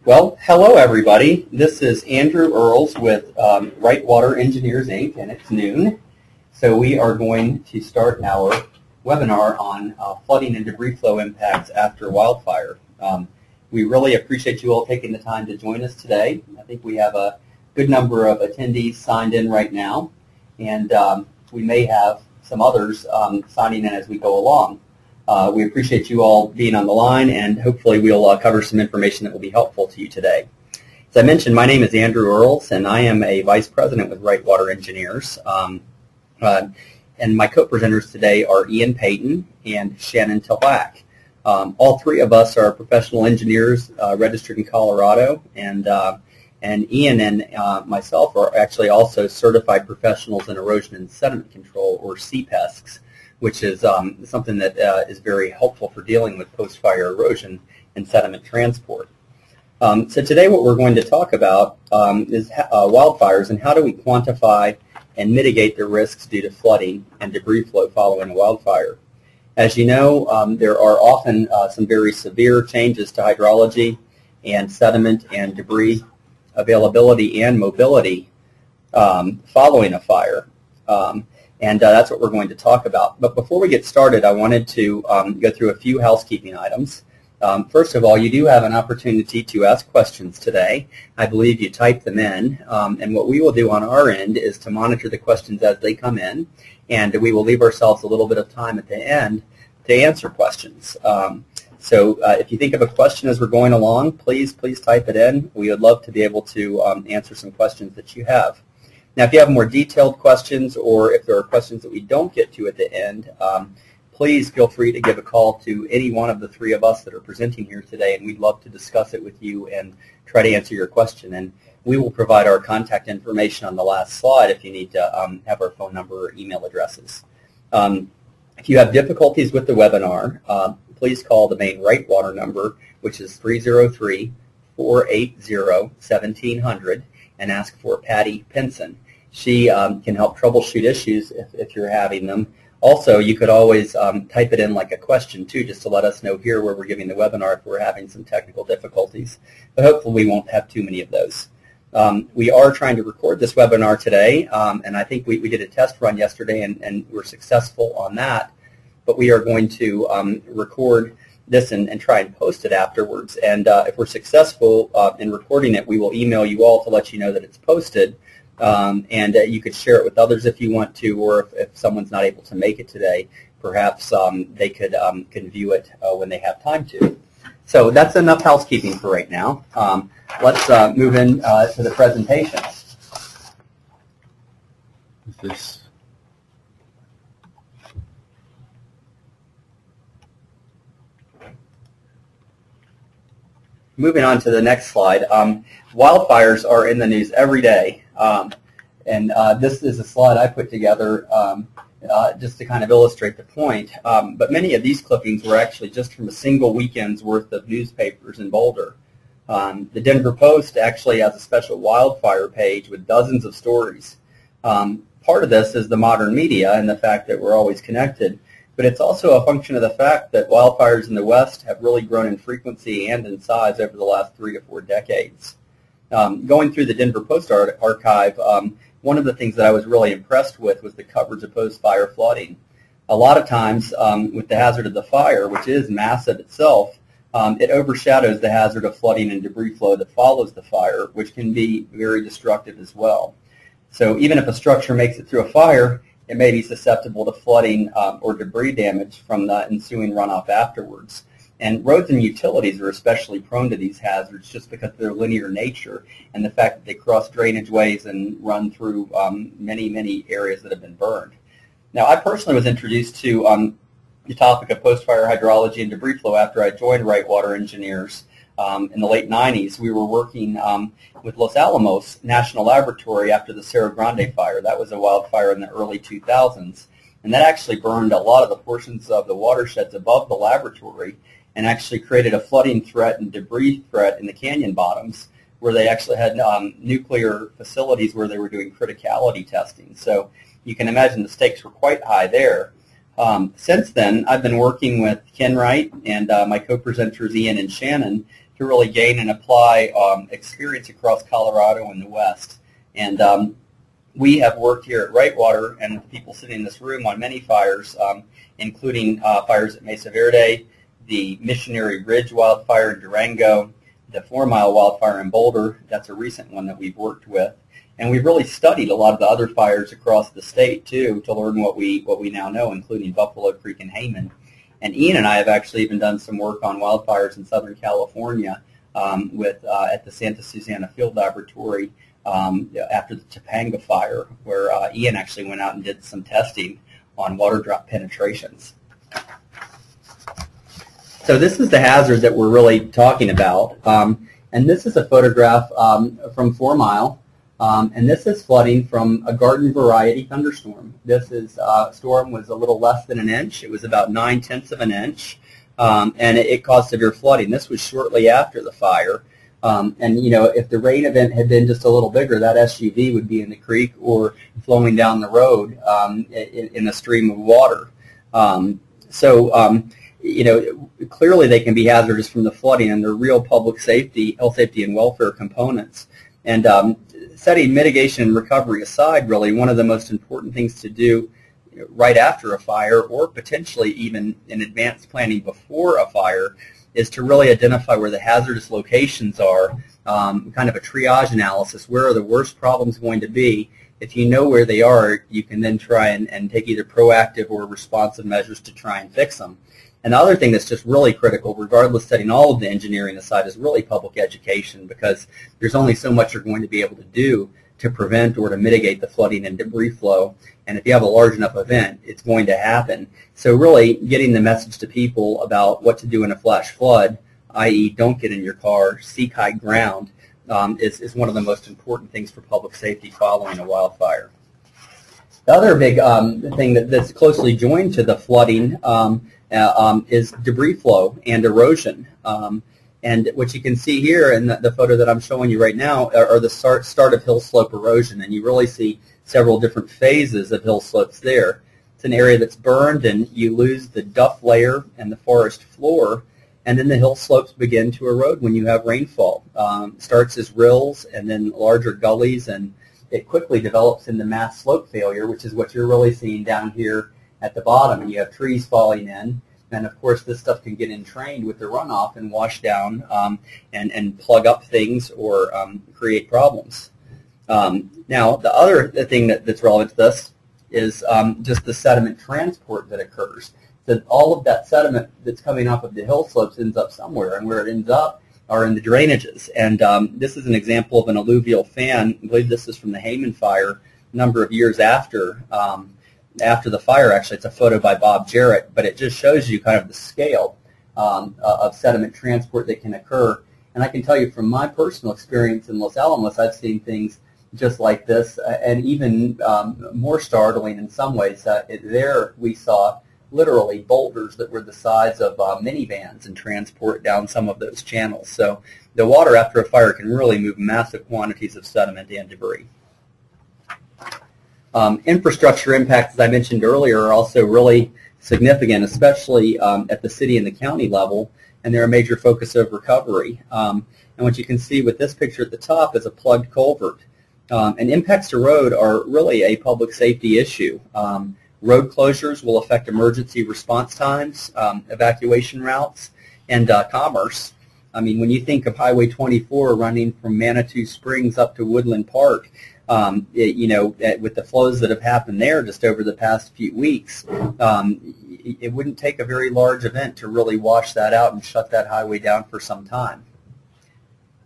Well, hello everybody. This is Andrew Earles with Wright Water Engineers, Inc., and it's noon. So we are going to start our webinar on flooding and debris flow impacts after wildfire. We really appreciate you all taking the time to join us today. I think we have a good number of attendees signed in right now, and we may have some others signing in as we go along. We appreciate you all being on the line, and hopefully we'll cover some information that will be helpful to you today. As I mentioned, my name is Andrew Earles, and I am a Vice President with Wright Water Engineers. And my co-presenters today are Paton and Shannon Tillack. All three of us are professional engineers registered in Colorado, and Ian and myself are actually also certified professionals in erosion and sediment control, or CPESCs, which is something that is very helpful for dealing with post-fire erosion and sediment transport. So today what we're going to talk about is wildfires and how do we quantify and mitigate the risks due to flooding and debris flow following a wildfire. As you know, there are often some very severe changes to hydrology and sediment and debris availability and mobility following a fire. And that's what we're going to talk about. But before we get started, I wanted to go through a few housekeeping items. First of all, you do have an opportunity to ask questions today. I believe you type them in. And what we will do on our end is to monitor the questions as they come in. And we will leave ourselves a little bit of time at the end to answer questions. So if you think of a question as we're going along, please type it in. We would love to be able to answer some questions that you have. Now, if you have more detailed questions, or if there are questions that we don't get to at the end, please feel free to give a call to any one of the three of us that are presenting here today, and we'd love to discuss it with you and try to answer your question. And we will provide our contact information on the last slide if you need to have our phone number or email addresses. If you have difficulties with the webinar, please call the main Wright Water number, which is 303-480-1700, and ask for Patty Pinson. She can help troubleshoot issues if you're having them. Also, you could always type it in like a question, too, just to let us know here where we're giving the webinar if we're having some technical difficulties. But hopefully we won't have too many of those. We are trying to record this webinar today, and I think we did a test run yesterday, and we're successful on that. But we are going to record this and try and post it afterwards. And if we're successful in recording it, we will email you all to let you know that it's posted. And you could share it with others if you want to, or if someone's not able to make it today, perhaps they can view it when they have time to. So that's enough housekeeping for right now. Let's move in to the presentation. Moving on to the next slide, wildfires are in the news every day, and this is a slide I put together just to kind of illustrate the point, but many of these clippings were actually just from a single weekend's worth of newspapers in Boulder. The Denver Post actually has a special wildfire page with dozens of stories. Part of this is the modern media and the fact that we're always connected. But it's also a function of the fact that wildfires in the West have really grown in frequency and in size over the last 3 to 4 decades. Going through the Denver Post archive, one of the things that I was really impressed with was the coverage of post-fire flooding. A lot of times with the hazard of the fire, which is massive itself, it overshadows the hazard of flooding and debris flow that follows the fire, which can be very destructive as well. So even if a structure makes it through a fire, it may be susceptible to flooding or debris damage from the ensuing runoff afterwards. And roads and utilities are especially prone to these hazards just because of their linear nature and the fact that they cross drainage ways and run through many areas that have been burned. Now, I personally was introduced to the topic of post-fire hydrology and debris flow after I joined Wright Water Engineers in the late 90s. We were working with Los Alamos National Laboratory after the Cerro Grande fire. That was a wildfire in the early 2000s, and that actually burned a lot of the portions of the watersheds above the laboratory and actually created a flooding threat and debris threat in the canyon bottoms, where they actually had nuclear facilities where they were doing criticality testing. So you can imagine the stakes were quite high there. Since then, I've been working with Ken Wright and my co-presenters Ian and Shannon to really gain and apply experience across Colorado and the West. And we have worked here at Wright Water and with people sitting in this room on many fires, including fires at Mesa Verde, the Missionary Ridge wildfire in Durango, the 4 Mile wildfire in Boulder. That's a recent one that we've worked with. And we've really studied a lot of the other fires across the state, too, to learn what we now know, including Buffalo Creek and Hayman. And Ian and I have actually even done some work on wildfires in Southern California at the Santa Susana Field Laboratory after the Topanga fire, where Ian actually went out and did some testing on water drop penetrations. So this is the hazard that we're really talking about. And this is a photograph from 4 Mile. And this is flooding from a garden variety thunderstorm. This storm was a little less than an inch. It was about 9/10 of an inch. And it caused severe flooding. This was shortly after the fire. And, you know, if the rain event had been just a little bigger, that SUV would be in the creek or flowing down the road in a stream of water. You know, clearly they can be hazardous from the flooding, and they're real public safety, health safety, and welfare components. And setting mitigation and recovery aside, really, one of the most important things to do right after a fire, or potentially even in advanced planning before a fire, is to really identify where the hazardous locations are, kind of a triage analysis. Where are the worst problems going to be? If you know where they are, you can then try and take either proactive or responsive measures to try and fix them. And the other thing that's just really critical, regardless setting all of the engineering aside, is really public education, because there's only so much you're going to be able to do to prevent or to mitigate the flooding and debris flow. And if you have a large enough event, it's going to happen. So really getting the message to people about what to do in a flash flood, i.e. don't get in your car, seek high ground, is one of the most important things for public safety following a wildfire. The other big thing that's closely joined to the flooding is debris flow and erosion. And what you can see here in the photo that I'm showing you right now are the start of hill slope erosion, and you really see several different phases of hill slopes there. It's an area that's burned, and you lose the duff layer and the forest floor, and then the hill slopes begin to erode when you have rainfall. It starts as rills and then larger gullies, and it quickly develops into mass slope failure, which is what you're really seeing down here at the bottom, and you have trees falling in. And of course, this stuff can get entrained with the runoff and wash down and plug up things or create problems. Now, the other thing that's relevant to this is just the sediment transport that occurs. So all of that sediment that's coming off of the hill slopes ends up somewhere, and where it ends up are in the drainages. And this is an example of an alluvial fan. I believe this is from the Hayman fire a number of years after the fire. Actually, it's a photo by Bob Jarrett, but it just shows you kind of the scale of sediment transport that can occur. And I can tell you from my personal experience in Los Alamos, I've seen things just like this, and even more startling in some ways. There we saw literally boulders that were the size of minivans and transport down some of those channels. So the water after a fire can really move massive quantities of sediment and debris. Infrastructure impacts, as I mentioned earlier, are also really significant, especially at the city and the county level, and they're a major focus of recovery. And what you can see with this picture at the top is a plugged culvert. And impacts to road are really a public safety issue. Road closures will affect emergency response times, evacuation routes, and commerce. I mean, when you think of Highway 24 running from Manitou Springs up to Woodland Park, with the flows that have happened there just over the past few weeks, it wouldn't take a very large event to really wash that out and shut that highway down for some time.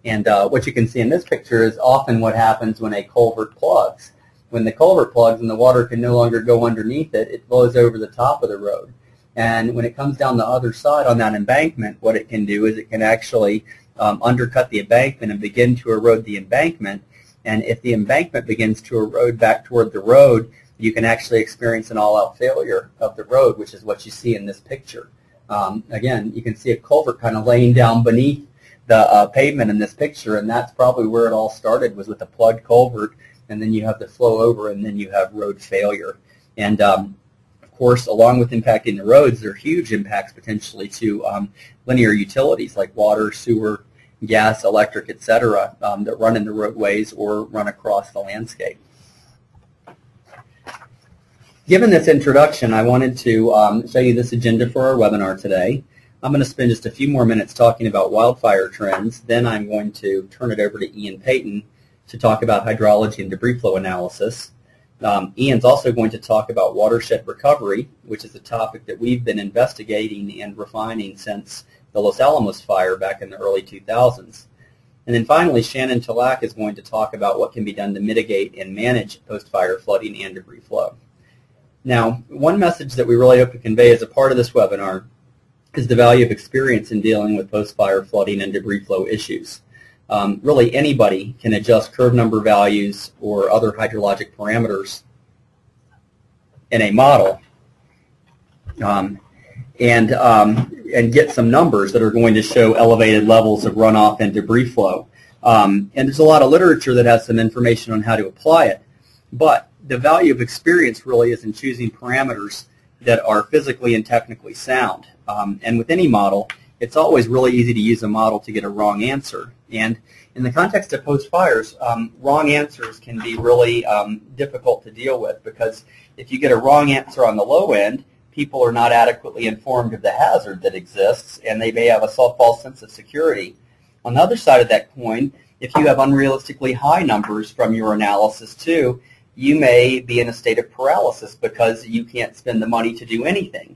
And what you can see in this picture is often what happens when a culvert plugs. When the culvert plugs and the water can no longer go underneath it, it flows over the top of the road. And when it comes down the other side on that embankment, what it can do is it can actually undercut the embankment and begin to erode the embankment. And if the embankment begins to erode back toward the road, you can actually experience an all-out failure of the road, which is what you see in this picture. Again, you can see a culvert kind of laying down beneath the pavement in this picture, and that's probably where it all started, was with a plugged culvert, and then you have the flow over, and then you have road failure. And of course, along with impacting the roads, there are huge impacts potentially to linear utilities like water, sewer, gas, electric, etc., that run in the roadways or run across the landscape. Given this introduction, I wanted to show you this agenda for our webinar today. I'm going to spend just a few more minutes talking about wildfire trends. Then I'm going to turn it over to Ian Paton to talk about hydrology and debris flow analysis. Ian's also going to talk about watershed recovery, which is a topic that we've been investigating and refining since the Los Alamos fire back in the early 2000s. And then finally, Shannon Tillack is going to talk about what can be done to mitigate and manage post-fire flooding and debris flow. Now, one message that we really hope to convey as a part of this webinar is the value of experience in dealing with post-fire flooding and debris flow issues. Really, anybody can adjust curve number values or other hydrologic parameters in a model and get some numbers that are going to show elevated levels of runoff and debris flow. And there's a lot of literature that has some information on how to apply it. But the value of experience really is in choosing parameters that are physically and technically sound. And with any model, it's always really easy to use a model to get a wrong answer. And in the context of post-fires, wrong answers can be really difficult to deal with, because if you get a wrong answer on the low end, people are not adequately informed of the hazard that exists, and they may have a false sense of security. On the other side of that coin, if you have unrealistically high numbers from your analysis too, you may be in a state of paralysis because you can't spend the money to do anything.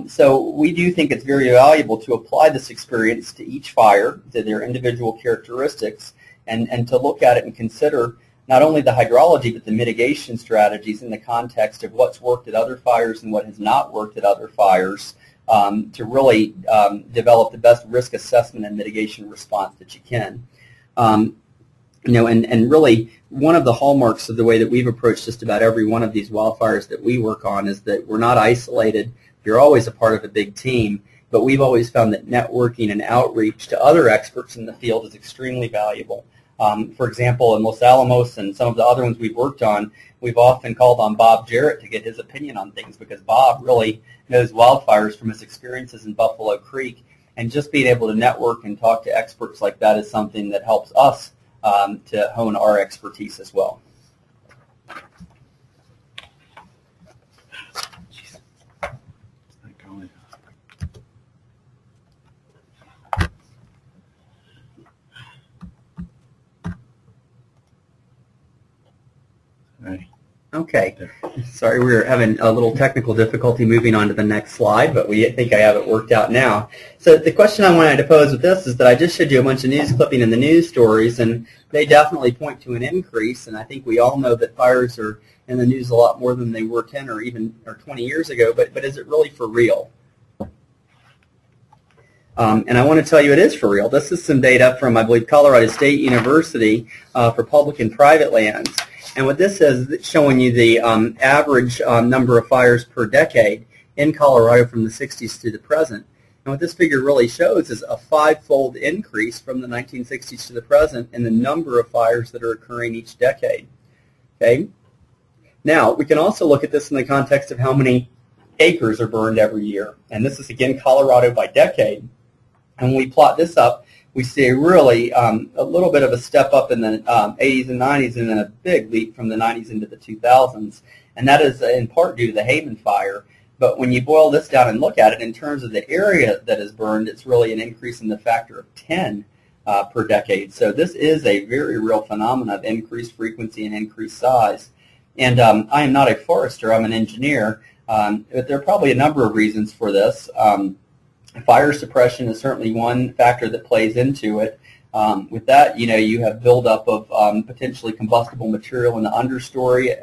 So we do think it's very valuable to apply this experience to each fire, to their individual characteristics, and to look at it and consider not only the hydrology but the mitigation strategies in the context of what's worked at other fires and what has not worked at other fires, to really develop the best risk assessment and mitigation response that you can. And really, one of the hallmarks of the way that we've approached just about every one of these wildfires that we work on is that we're not isolated. You're always a part of a big team, but we've always found that networking and outreach to other experts in the field is extremely valuable. For example, in Los Alamos and some of the other ones we've worked on, we've often called on Bob Jarrett to get his opinion on things, because Bob really knows wildfires from his experiences in Buffalo Creek, and just being able to network and talk to experts like that is something that helps us to hone our expertise as well. Okay, sorry, we were having a little technical difficulty moving on to the next slide, but we think I have it worked out now. So the question I wanted to pose with this is that I just showed you a bunch of news clipping in the news stories, and they definitely point to an increase, and I think we all know that fires are in the news a lot more than they were 10 or 20 years ago, but is it really for real? And I want to tell you it is for real. This is some data from, I believe, Colorado State University for public and private lands. And what this is showing you the average number of fires per decade in Colorado from the 60s to the present. And what this figure really shows is a 5-fold increase from the 1960s to the present in the number of fires that are occurring each decade. Okay. Now, we can also look at this in the context of how many acres are burned every year. And this is, again, Colorado by decade. And when we plot this up, we see a really a little bit of a step up in the 80s and 90s, and then a big leap from the 90s into the 2000s. And that is in part due to the Haven fire. But when you boil this down and look at it in terms of the area that is burned, it's really an increase in the factor of 10 per decade. So this is a very real phenomenon of increased frequency and increased size. And I am not a forester, I'm an engineer, but there are probably a number of reasons for this. Fire suppression is certainly one factor that plays into it. With that, you have buildup of potentially combustible material in the understory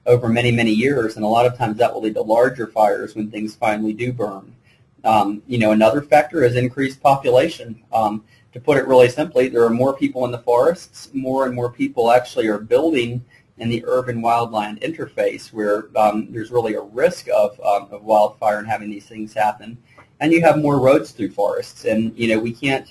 over many, many years, and a lot of times that will lead to larger fires when things finally do burn. Another factor is increased population. To put it really simply, there are more people in the forests. More and more people actually are building in the urban wildland interface, where there's really a risk of wildfire and having these things happen. And you have more roads through forests, and we can't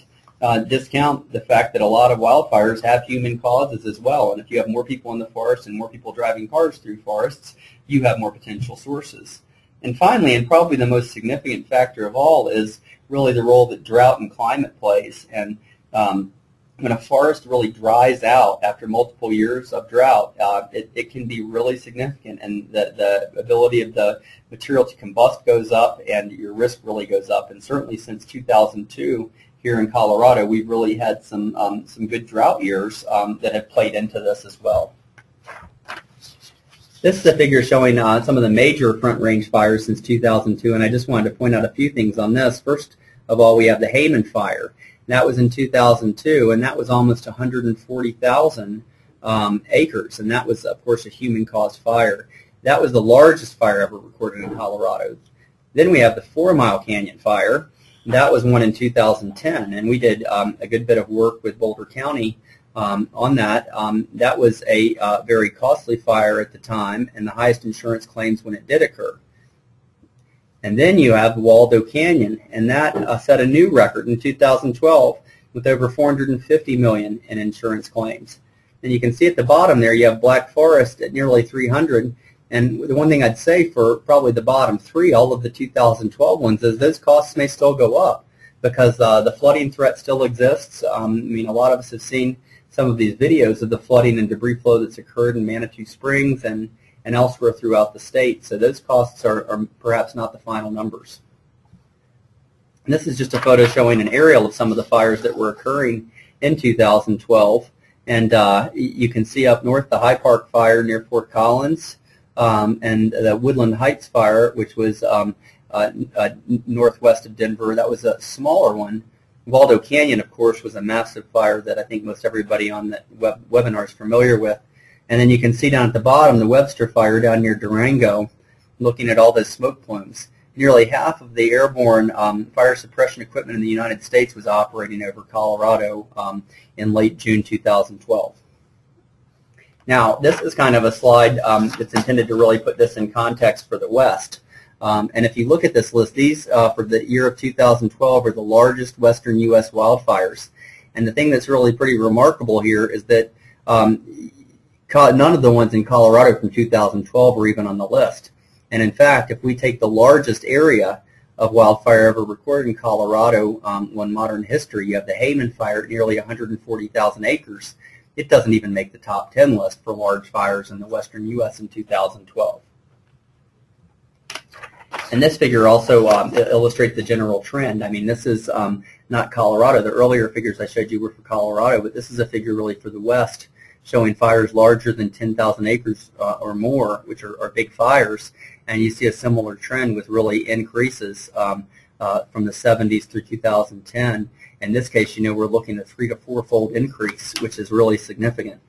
discount the fact that a lot of wildfires have human causes as well. And if you have more people in the forest and more people driving cars through forests, you have more potential sources. And finally, and probably the most significant factor of all, is really the role that drought and climate plays. And When a forest really dries out after multiple years of drought, it can be really significant, and the ability of the material to combust goes up, and your risk really goes up. And certainly since 2002 here in Colorado, we've really had some good drought years that have played into this as well. This is a figure showing some of the major Front Range fires since 2002, and I just wanted to point out a few things on this. First of all, we have the Hayman fire. That was in 2002, and that was almost 140,000 acres, and that was, of course, a human-caused fire. That was the largest fire ever recorded in Colorado. Then we have the 4 Mile Canyon fire. That was one in 2010, and we did a good bit of work with Boulder County on that. That was a very costly fire at the time, and the highest insurance claims when it did occur. And then you have Waldo Canyon, and that set a new record in 2012 with over $450 million in insurance claims. And you can see at the bottom there you have Black Forest at nearly 300. And the one thing I'd say for probably the bottom 3, all of the 2012 ones, is those costs may still go up because the flooding threat still exists. I mean, a lot of us have seen some of these videos of the flooding and debris flow that's occurred in Manitou Springs and elsewhere throughout the state. So those costs are perhaps not the final numbers. And this is just a photo showing an aerial of some of the fires that were occurring in 2012. And you can see up north the High Park fire near Fort Collins, and the Woodland Heights fire, which was northwest of Denver. That was a smaller one. Waldo Canyon, of course, was a massive fire that I think most everybody on the webinar is familiar with. And then you can see down at the bottom the Webster fire down near Durango, looking at all those smoke plumes. Nearly half of the airborne fire suppression equipment in the United States was operating over Colorado in late June 2012. Now, this is kind of a slide that's intended to really put this in context for the West. And if you look at this list, these for the year of 2012 are the largest western U.S. wildfires. And the thing that's really pretty remarkable here is that none of the ones in Colorado from 2012 were even on the list. And in fact, if we take the largest area of wildfire ever recorded in Colorado in modern history, you have the Hayman fire at nearly 140,000 acres. It doesn't even make the top 10 list for large fires in the western U.S. in 2012. And this figure also illustrates the general trend. I mean, this is not Colorado. The earlier figures I showed you were for Colorado, but this is a figure really for the West, showing fires larger than 10,000 acres or more, which are big fires. And you see a similar trend with really increases from the 70s through 2010. In this case, you know, we're looking at a 3- to 4-fold increase, which is really significant.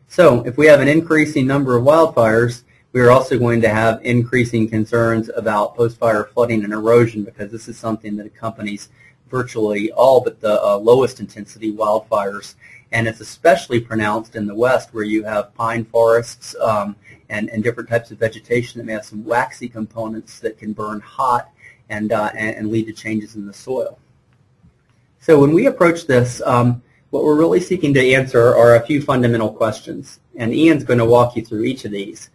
So if we have an increasing number of wildfires, we are also going to have increasing concerns about post-fire flooding and erosion, because this is something that accompanies virtually all but the lowest intensity wildfires. And it's especially pronounced in the West, where you have pine forests and different types of vegetation that may have some waxy components that can burn hot and lead to changes in the soil. So when we approach this, what we're really seeking to answer are a few fundamental questions. And Ian's going to walk you through each of these.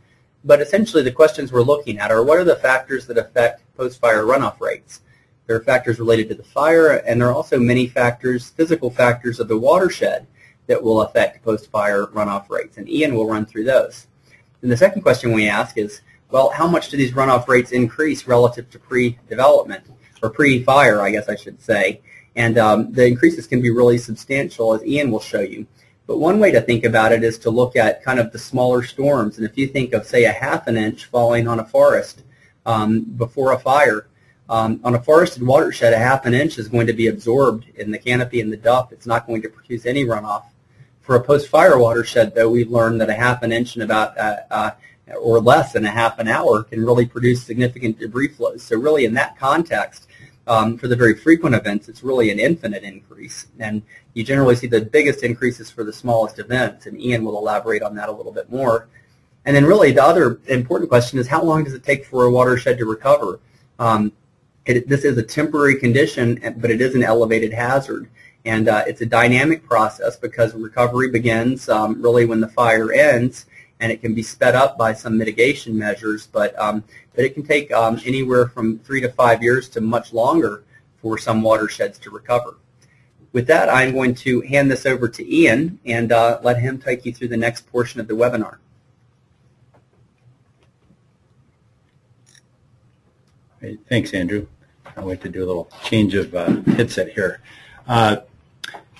But essentially the questions we're looking at are, what are the factors that affect post-fire runoff rates? There are factors related to the fire, and there are also many factors, physical factors of the watershed, that will affect post-fire runoff rates. And Ian will run through those. And the second question we ask is, well, how much do these runoff rates increase relative to pre-development, or pre-fire, I guess I should say. And the increases can be really substantial, as Ian will show you. But one way to think about it is to look at kind of the smaller storms. And if you think of, say, a ½ an inch falling on a forest before a fire, on a forested watershed, a ½ an inch is going to be absorbed in the canopy and the duff. It's not going to produce any runoff. For a post-fire watershed, though, we've learned that a ½ an inch in about or less than a half an hour can really produce significant debris flows. So really in that context, for the very frequent events, it's really an infinite increase. And you generally see the biggest increases for the smallest events, and Ian will elaborate on that a little bit more. And then really the other important question is, how long does it take for a watershed to recover? This is a temporary condition, but it is an elevated hazard. And it's a dynamic process, because recovery begins really when the fire ends, and it can be sped up by some mitigation measures, but it can take anywhere from 3 to 5 years to much longer for some watersheds to recover. with that, I'm going to hand this over to Ian and let him take you through the next portion of the webinar. Great. Thanks, Andrew. I'd like to do a little change of headset here.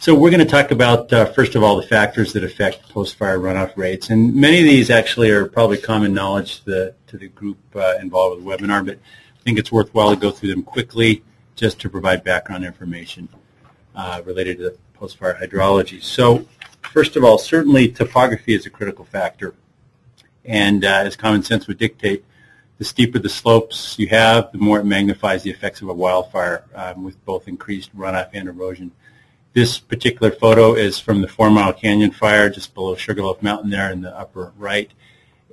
So we're going to talk about, first of all, the factors that affect post-fire runoff rates. And many of these actually are probably common knowledge to the group involved with the webinar, but I think it's worthwhile to go through them quickly just to provide background information related to the post-fire hydrology. So first of all, certainly topography is a critical factor. And as common sense would dictate, the steeper the slopes you have, the more it magnifies the effects of a wildfire with both increased runoff and erosion. This particular photo is from the 4 Mile Canyon fire just below Sugarloaf Mountain there in the upper right.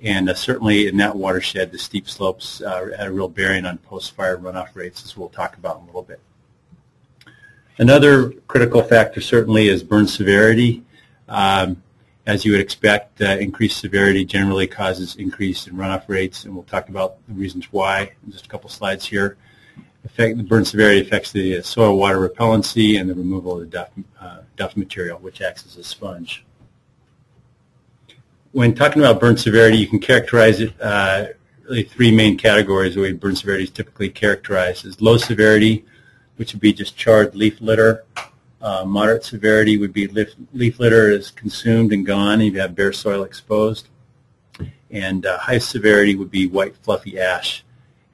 And certainly in that watershed, the steep slopes had a real bearing on post-fire runoff rates, as we'll talk about in a little bit. Another critical factor certainly is burn severity. As you would expect, increased severity generally causes increase in runoff rates, and we'll talk about the reasons why in just a couple slides here. The burn severity affects the soil water repellency and the removal of the duff material, which acts as a sponge. When talking about burn severity, you can characterize it really 3 main categories. The way burn severity is typically characterized is low severity, which would be just charred leaf litter. Moderate severity would be leaf litter is consumed and gone, and you have bare soil exposed. And high severity would be white fluffy ash,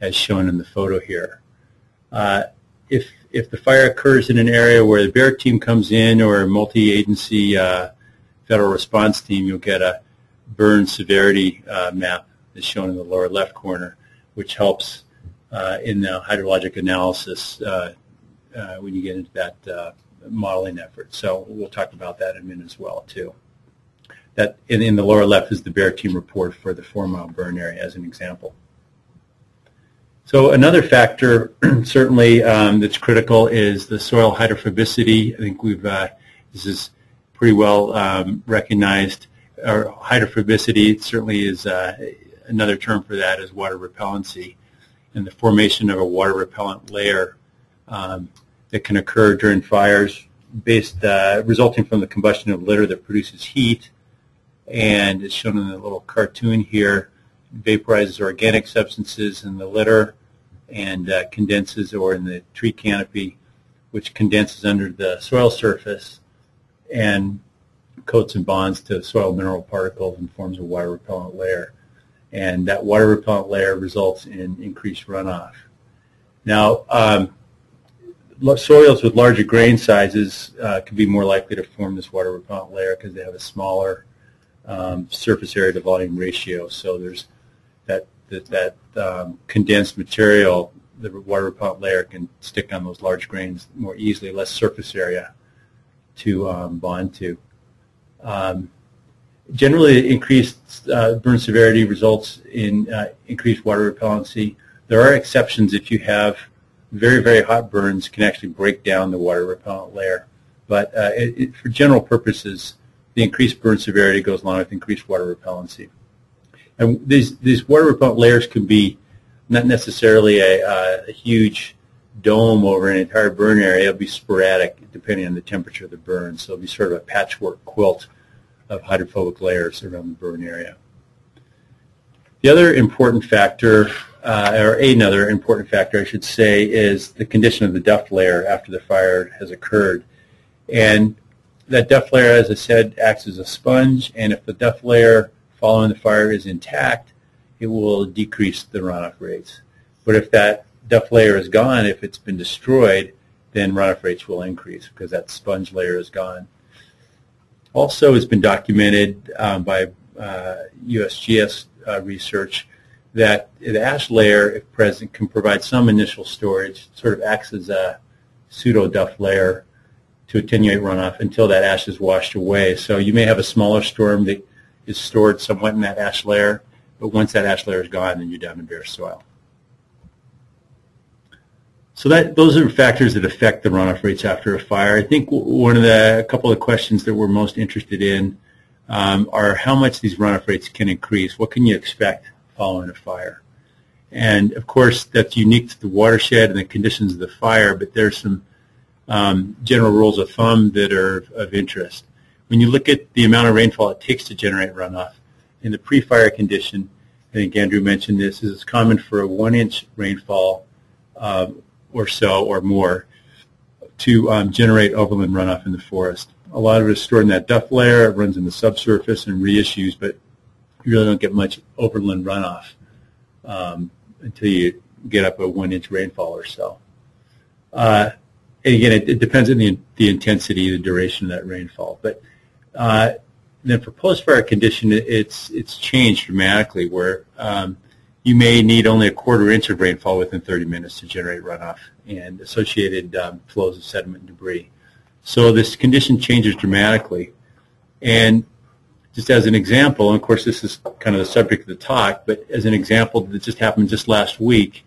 as shown in the photo here. If the fire occurs in an area where the bear team comes in or a multi-agency federal response team, you'll get a burn severity map as shown in the lower left corner, which helps in the hydrologic analysis when you get into that modeling effort. So we'll talk about that in a minute as well, too. That in the lower left is the bear team report for the 4 Mile burn area as an example. So another factor certainly that's critical is the soil hydrophobicity. I think this is pretty well recognized. Or hydrophobicity certainly is another term for that is water repellency, and the formation of a water repellent layer that can occur during fires resulting from the combustion of litter that produces heat, and it's shown in the little cartoon here, vaporizes organic substances in the litter and condenses, or in the tree canopy, which condenses under the soil surface and coats and bonds to soil mineral particles and forms a water repellent layer. And that water repellent layer results in increased runoff. Now, soils with larger grain sizes can be more likely to form this water repellent layer because they have a smaller surface area to volume ratio. So there's that condensed material, the water repellent layer can stick on those large grains more easily, less surface area to bond to. Generally, increased burn severity results in increased water repellency. There are exceptions if you have very, very hot burns can actually break down the water repellent layer. But for general purposes, the increased burn severity goes along with increased water repellency. And these water repellent layers can be not necessarily a huge dome over an entire burn area. It'll be sporadic depending on the temperature of the burn. So it'll be sort of a patchwork quilt of hydrophobic layers around the burn area. The other important factor, or another important factor, I should say, is the condition of the duff layer after the fire has occurred. And that duff layer, as I said, acts as a sponge, and if the duff layer following the fire is intact, it will decrease the runoff rates. But if that duff layer is gone, if it's been destroyed, then runoff rates will increase because that sponge layer is gone. Also, it's been documented by USGS research that the ash layer, if present, can provide some initial storage, sort of acts as a pseudo-duff layer to attenuate runoff until that ash is washed away. So you may have a smaller storm that is stored somewhat in that ash layer, but once that ash layer is gone, then you're down to bare soil. So those are factors that affect the runoff rates after a fire. I think a couple of questions that we're most interested in are how much these runoff rates can increase. What can you expect following a fire? And of course, that's unique to the watershed and the conditions of the fire, but there's some general rules of thumb that are of interest. When you look at the amount of rainfall it takes to generate runoff, in the pre-fire condition, I think Andrew mentioned this, is it's common for a 1-inch rainfall or so or more to generate overland runoff in the forest. A lot of it is stored in that duff layer, it runs in the subsurface and reissues, but you really don't get much overland runoff until you get up a 1-inch rainfall or so. And again, it depends on the intensity, the duration of that rainfall. But then for post-fire condition, it's changed dramatically, where you may need only a 1/4 inch of rainfall within 30 minutes to generate runoff and associated flows of sediment and debris. So this condition changes dramatically. And just as an example, and of course this is kind of the subject of the talk, but as an example that just happened just last week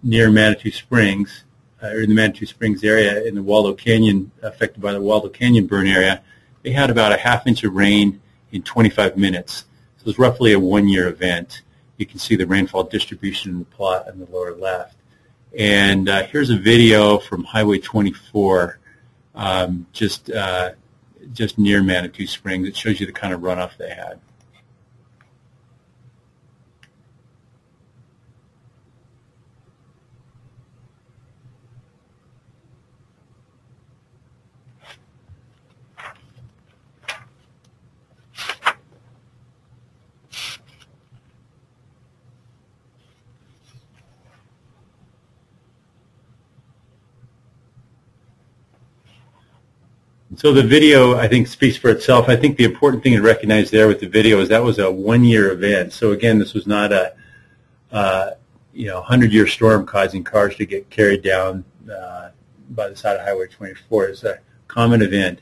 near Manitou Springs, or in the Manitou Springs area in the Waldo Canyon, affected by the Waldo Canyon burn area, they had about a 1/2 inch of rain in 25 minutes. So it was roughly a 1-year event. You can see the rainfall distribution in the plot on the lower left. And here's a video from Highway 24, just near Manitou Springs. It shows you the kind of runoff they had. So the video, I think, speaks for itself. I think the important thing to recognize there with the video is that was a 1-year event. So again, this was not a 100-year storm causing cars to get carried down by the side of Highway 24. It's a common event,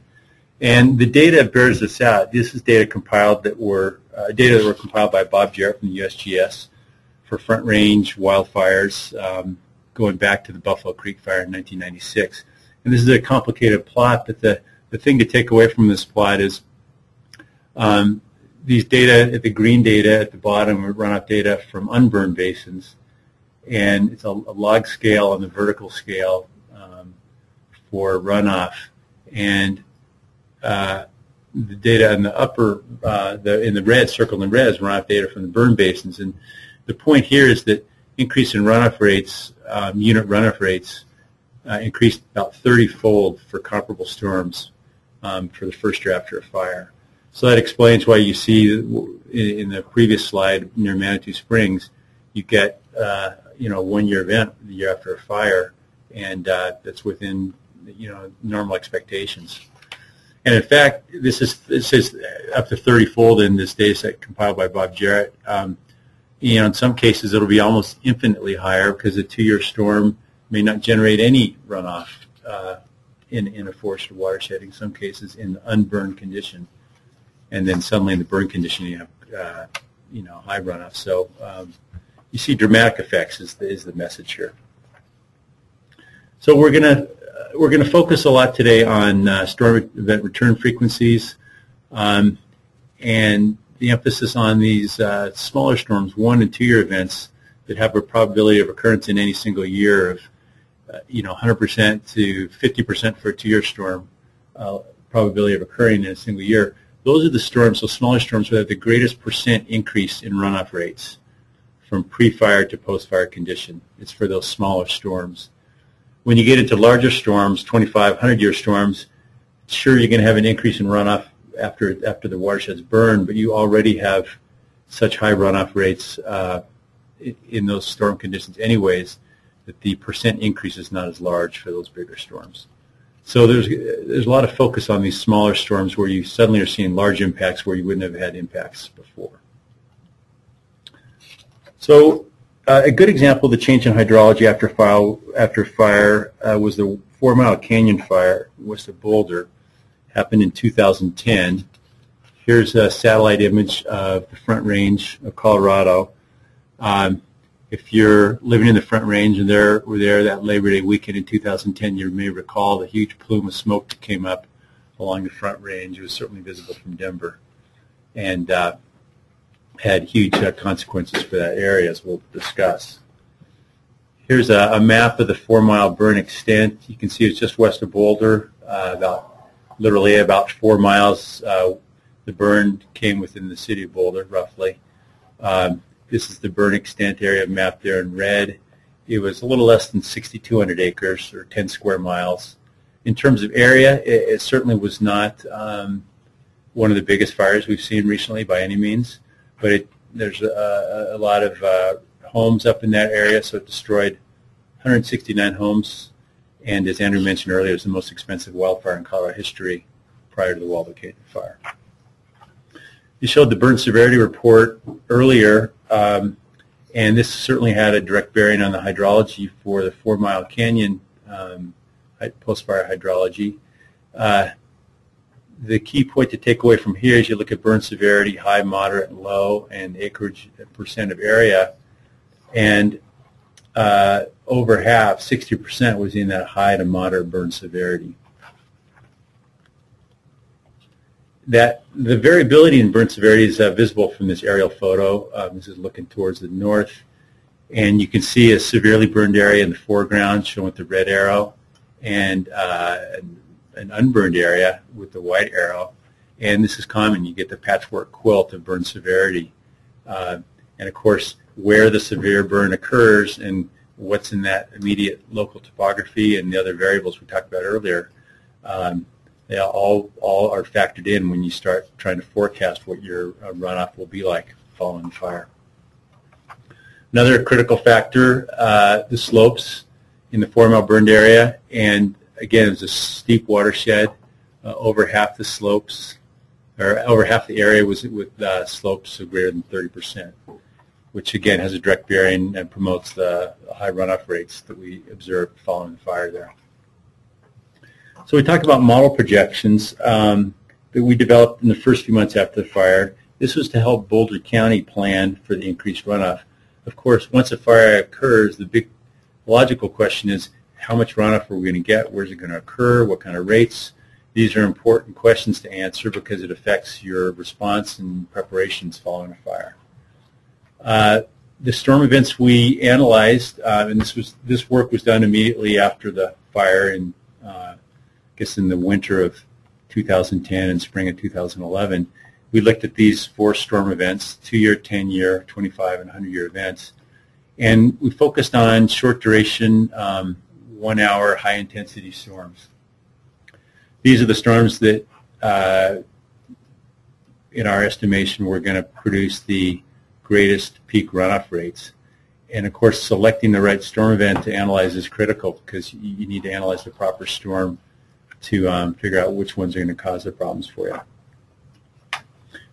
and the data bears this out. This is data compiled that were compiled by Bob Jarrett from the USGS for Front Range wildfires going back to the Buffalo Creek fire in 1996. And this is a complicated plot, but the thing to take away from this plot is these data, the green data at the bottom are runoff data from unburned basins, and it's a log scale on the vertical scale for runoff, and the data in the upper, in the red, circled in red, is runoff data from the burn basins. And the point here is that increase in runoff rates, unit runoff rates, increased about 30-fold for comparable storms for the first year after a fire. So that explains why you see in the previous slide near Manitou Springs, you get a 1-year event the year after a fire, and that's within normal expectations. And in fact, this is up to 30-fold in this data set compiled by Bob Jarrett. In some cases, it'll be almost infinitely higher because a 2-year storm may not generate any runoff in a forested watershed, in some cases in the unburned condition. And then suddenly in the burn condition you have high runoff. So you see dramatic effects is the message here. So we're gonna focus a lot today on storm event return frequencies, and the emphasis on these smaller storms, 1- and 2-year events that have a probability of occurrence in any single year of 100% to 50% for a 2-year storm probability of occurring in a single year. Those are the storms, so smaller storms, that have the greatest percent increase in runoff rates from pre-fire to post-fire condition. It's for those smaller storms. When you get into larger storms, 25, 100-year storms, sure, you're going to have an increase in runoff after the watershed's burned, but you already have such high runoff rates in those storm conditions anyways that the percent increase is not as large for those bigger storms. So there's a lot of focus on these smaller storms where you suddenly are seeing large impacts where you wouldn't have had impacts before. So a good example of the change in hydrology after fire was the 4 Mile Canyon fire west of Boulder. Happened in 2010. Here's a satellite image of the Front Range of Colorado. If you're living in the Front Range and were there that Labor Day weekend in 2010, you may recall the huge plume of smoke that came up along the Front Range. It was certainly visible from Denver, and had huge consequences for that area, as we'll discuss. Here's a map of the 4-mile burn extent. You can see it's just west of Boulder, literally about 4 miles. The burn came within the city of Boulder, roughly. This is the burn extent area mapped there in red. It was a little less than 6,200 acres, or 10 square miles. In terms of area, it certainly was not one of the biggest fires we've seen recently by any means, but there's a lot of homes up in that area, so it destroyed 169 homes, and as Andrew mentioned earlier, it was the most expensive wildfire in Colorado history prior to the Waldo-Caton fire. You showed the burn severity report earlier, and this certainly had a direct bearing on the hydrology for the 4-mile canyon post-fire hydrology. The key point to take away from here is you look at burn severity, high, moderate, and low, and acreage percent of area, and over half, 60%, was in that high to moderate burn severity. The variability in burn severity is visible from this aerial photo. This is looking towards the north, and you can see a severely burned area in the foreground shown with the red arrow, and an unburned area with the white arrow. And this is common. You get the patchwork quilt of burn severity. And of course, where the severe burn occurs and what's in that immediate local topography and the other variables we talked about earlier, they all are factored in when you start trying to forecast what your runoff will be like following the fire. Another critical factor, the slopes in the 4-mile burned area, and again, it's a steep watershed. Over half the slopes, or over half the area was with slopes of greater than 30%, which again has a direct bearing and promotes the high runoff rates that we observed following the fire there. So we talked about model projections that we developed in the first few months after the fire. This was to help Boulder County plan for the increased runoff. Of course, once a fire occurs, the big logical question is, how much runoff are we going to get? Where's it going to occur? What kind of rates? These are important questions to answer because it affects your response and preparations following a fire. The storm events we analyzed, and this work was done immediately after the fire in, I guess in the winter of 2010 and spring of 2011. We looked at these 4 storm events, 2-year, 10-year, 25, and 100-year events. And we focused on short duration, 1-hour, high-intensity storms. These are the storms that, in our estimation, were going to produce the greatest peak runoff rates. And, of course, selecting the right storm event to analyze is critical because you need to analyze the proper storm to figure out which ones are going to cause the problems for you.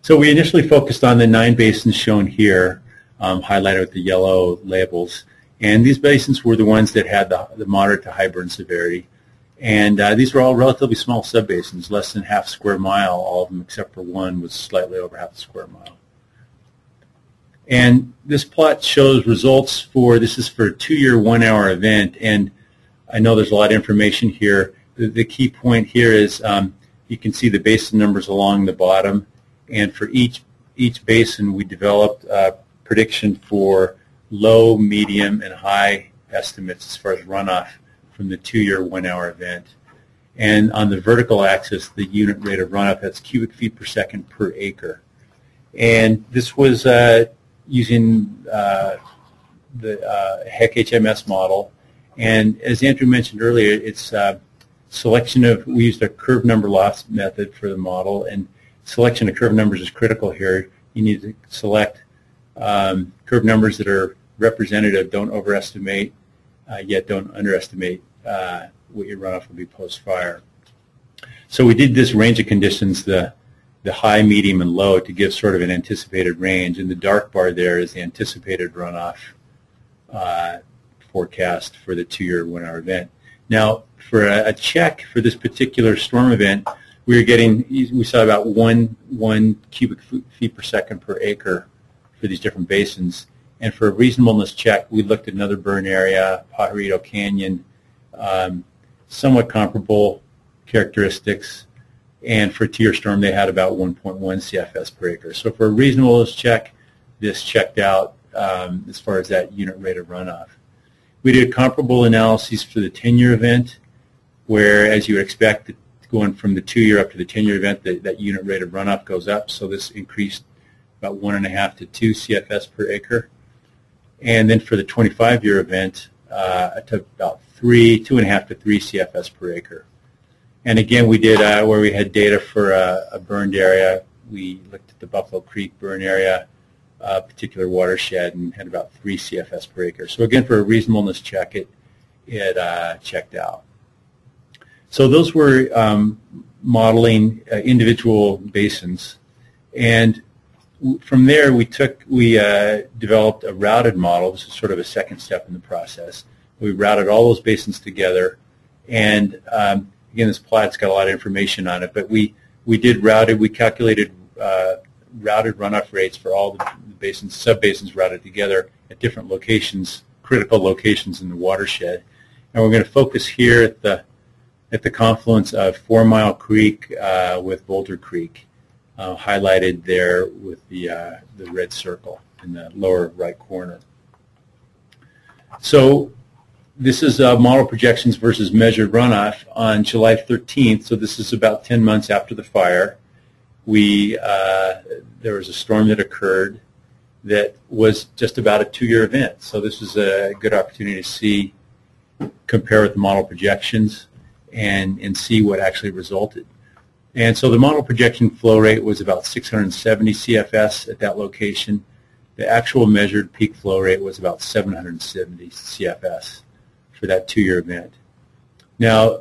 So we initially focused on the 9 basins shown here, highlighted with the yellow labels. And these basins were the ones that had the moderate to high burn severity. And these were all relatively small subbasins, less than half square mile, all of them except for one was slightly over half a square mile. And this plot shows results for, this is for a 2-year, 1-hour event. And I know there's a lot of information here. The key point here is you can see the basin numbers along the bottom. And for each basin, we developed a prediction for low, medium, and high estimates as far as runoff from the 2-year, 1-hour event. And on the vertical axis, the unit rate of runoff, that's cubic feet per second per acre. And this was using the HEC HMS model. And as Andrew mentioned earlier, it's selection of, we used a curve number loss method for the model, and selection of curve numbers is critical here. You need to select curve numbers that are representative, don't overestimate, yet don't underestimate what your runoff will be post-fire. So we did this range of conditions, the high, medium, and low, to give sort of an anticipated range. And the dark bar there is the anticipated runoff forecast for the 2-year, 1-hour event. Now, for a check for this particular storm event, we saw about one cubic feet per second per acre for these different basins. And for a reasonableness check, we looked at another burn area, Pajarito Canyon, somewhat comparable characteristics. And for a 2-year storm, they had about 1.1 CFS per acre. So for a reasonableness check, this checked out as far as that unit rate of runoff. We did comparable analyses for the 10-year event, where, as you would expect, going from the 2-year up to the 10-year event, that unit rate of runoff goes up. So this increased about 1.5 to 2 CFS per acre. And then for the 25-year event, it took about 2.5 to 3 CFS per acre. And again, we did where we had data for a burned area. We looked at the Buffalo Creek burn area, particular watershed, and had about 3 CFS per acre. So again, for a reasonableness check, it checked out. So those were modeling individual basins, and from there we developed a routed model. This is sort of a second step in the process. We routed all those basins together, and again, this plot's got a lot of information on it, but we calculated routed runoff rates for all the basins, sub-basins routed together at different locations, critical locations in the watershed. And we're going to focus here at the confluence of 4 Mile Creek with Boulder Creek, highlighted there with the red circle in the lower right corner. So this is model projections versus measured runoff on July 13th. So this is about 10 months after the fire. There was a storm that occurred that was just about a 2-year event. So this was a good opportunity to compare with the model projections and see what actually resulted. And so the model projection flow rate was about 670 CFS at that location. The actual measured peak flow rate was about 770 CFS for that 2-year event. Now,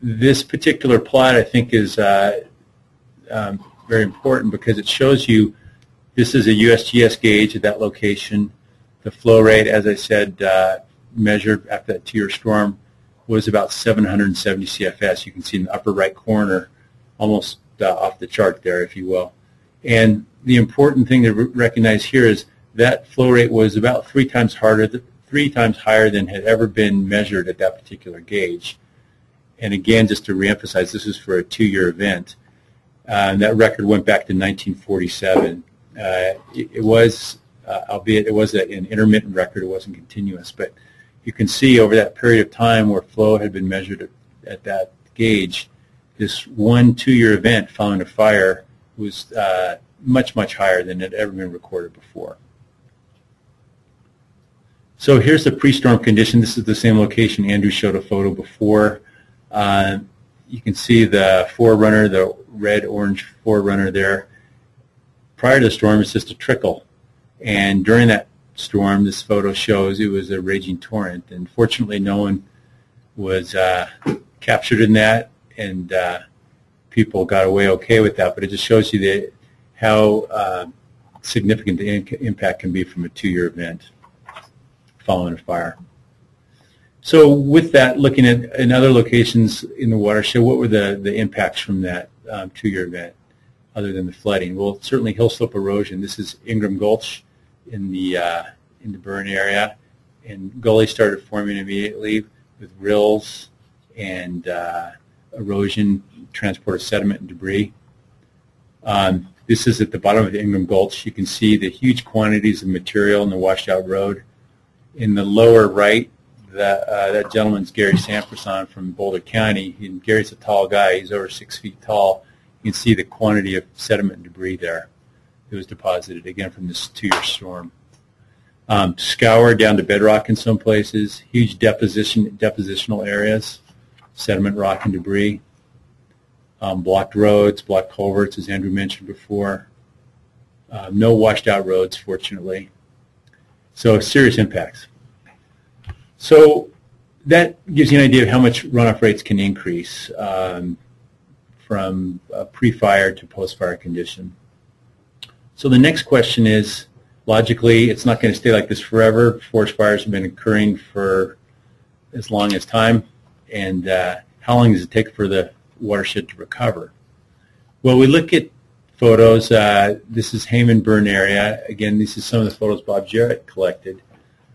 this particular plot, I think, is very important because it shows you this is a USGS gauge at that location. The flow rate, as I said, measured after that 2-year storm was about 770 CFS. You can see in the upper right corner, almost off the chart there, if you will. And the important thing to recognize here is that flow rate was about 3 times higher than had ever been measured at that particular gauge. And again, just to reemphasize, this is for a 2-year event. And that record went back to 1947. It was, albeit it was an intermittent record, it wasn't continuous, but you can see over that period of time where flow had been measured at that gauge, this 2-year event following a fire was much, much higher than had ever been recorded before. So here's the pre-storm condition. This is the same location Andrew showed a photo before. You can see the forerunner, the red-orange forerunner there. Prior to the storm, it's just a trickle. And during that storm, this photo shows it was a raging torrent. And fortunately, no one was captured in that, and people got away okay with that. But it just shows you how significant the impact can be from a 2-year event following a fire. So with that, looking at in other locations in the watershed, what were the impacts from that 2-year event other than the flooding? Well, certainly hill slope erosion. This is Ingram Gulch in the burn area, and gullies started forming immediately with rills and erosion, transport of sediment and debris. This is at the bottom of the Ingram Gulch. You can see the huge quantities of material in the washed out road. In the lower right, that gentleman's Gary Samperson from Boulder County. And Gary's a tall guy. He's over 6 feet tall. You can see the quantity of sediment and debris there. It was deposited, again, from this 2-year storm. Scour down to bedrock in some places, huge depositional areas, sediment, rock, and debris. Blocked roads, blocked culverts, as Andrew mentioned before. No washed out roads, fortunately. So serious impacts. So that gives you an idea of how much runoff rates can increase from pre-fire to post-fire condition. So the next question is, logically, it's not going to stay like this forever. Forest fires have been occurring for as long as time, and how long does it take for the watershed to recover? Well, we look at photos. This is Hayman Burn area. Again, this is some of the photos Bob Jarrett collected.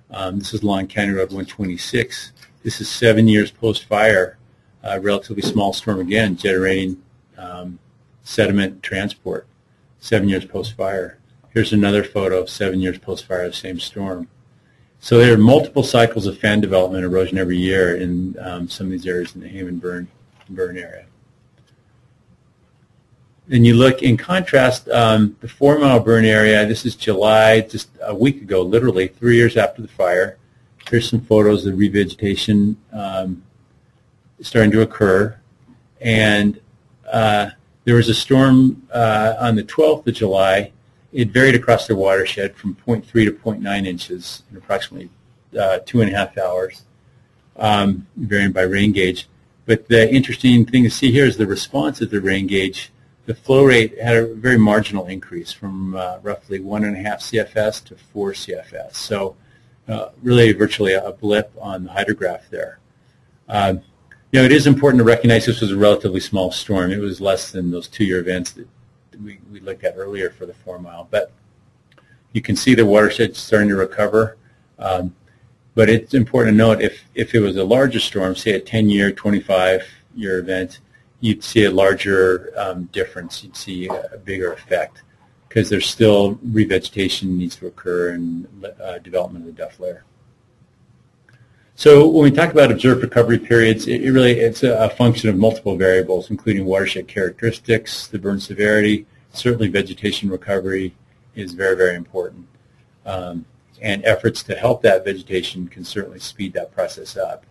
This is Long County Road 126. This is 7 years post-fire, relatively small storm again, generating sediment transport, 7 years post-fire. Here's another photo of 7 years post-fire, the same storm. So there are multiple cycles of fan development erosion every year in some of these areas in the Hammond burn area. And you look, in contrast, the 4 Mile burn area, this is July, just a week ago, literally 3 years after the fire. Here's some photos of revegetation starting to occur. And there was a storm on the 12th of July. It varied across the watershed from 0.3 to 0.9 inches in approximately 2.5 hours, varying by rain gauge. But the interesting thing to see here is the response at the rain gauge. The flow rate had a very marginal increase from roughly 1.5 CFS to 4 CFS. So really virtually a blip on the hydrograph there. You know, it is important to recognize this was a relatively small storm. It was less than those 2-year events that we looked at earlier for the 4 Mile. But you can see the watershed starting to recover. But it's important to note if it was a larger storm, say a 10-year, 25-year event, you'd see a larger difference. You'd see a bigger effect because there's still revegetation needs to occur and development of the duff layer. So when we talk about observed recovery periods, it's a function of multiple variables, including watershed characteristics, the burn severity. Certainly vegetation recovery is very, very important. And efforts to help that vegetation can certainly speed that process up.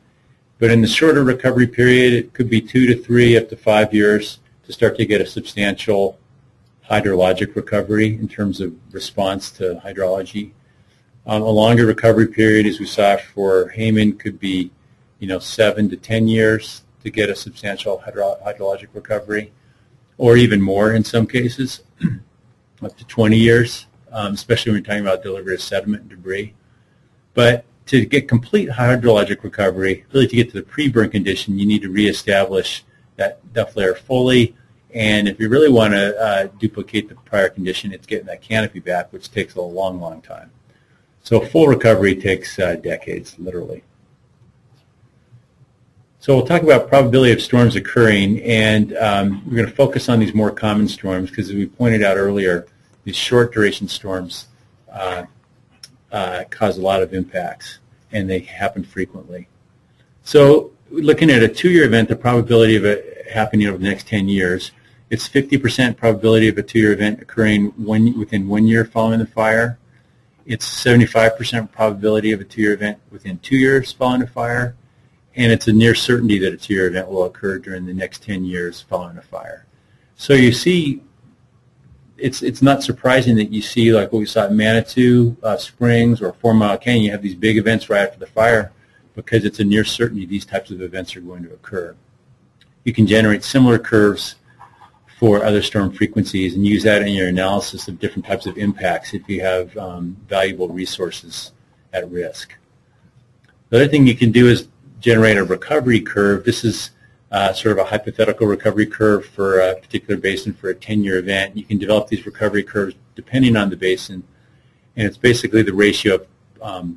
But in the shorter recovery period, it could be 2 to 3 up to 5 years to start to get a substantial hydrologic recovery in terms of response to hydrology. A longer recovery period, as we saw for Hammond, could be 7 to 10 years to get a substantial hydrologic recovery, or even more in some cases, up to 20 years, especially when we're talking about delivery of sediment and debris. But to get complete hydrologic recovery, really to get to the pre-burn condition, you need to reestablish that duff layer fully. And if you really want to duplicate the prior condition, it's getting that canopy back, which takes a long, long time. So full recovery takes decades, literally. So we'll talk about probability of storms occurring, and we're going to focus on these more common storms because, as we pointed out earlier, these short duration storms cause a lot of impacts, and they happen frequently. So looking at a 2-year event, the probability of it happening over the next 10 years, it's 50% probability of a 2-year event occurring within 1 year following the fire. It's 75% probability of a 2-year event within 2 years following a fire, and it's a near certainty that a 2-year event will occur during the next 10 years following a fire. So you see, it's not surprising that you see, like what we saw at Manitou Springs or 4 Mile Canyon, you have these big events right after the fire because it's a near certainty these types of events are going to occur. You can generate similar curves for other storm frequencies and use that in your analysis of different types of impacts if you have valuable resources at risk. The other thing you can do is generate a recovery curve. This is sort of a hypothetical recovery curve for a particular basin for a 10-year event. You can develop these recovery curves depending on the basin, and it's basically the ratio of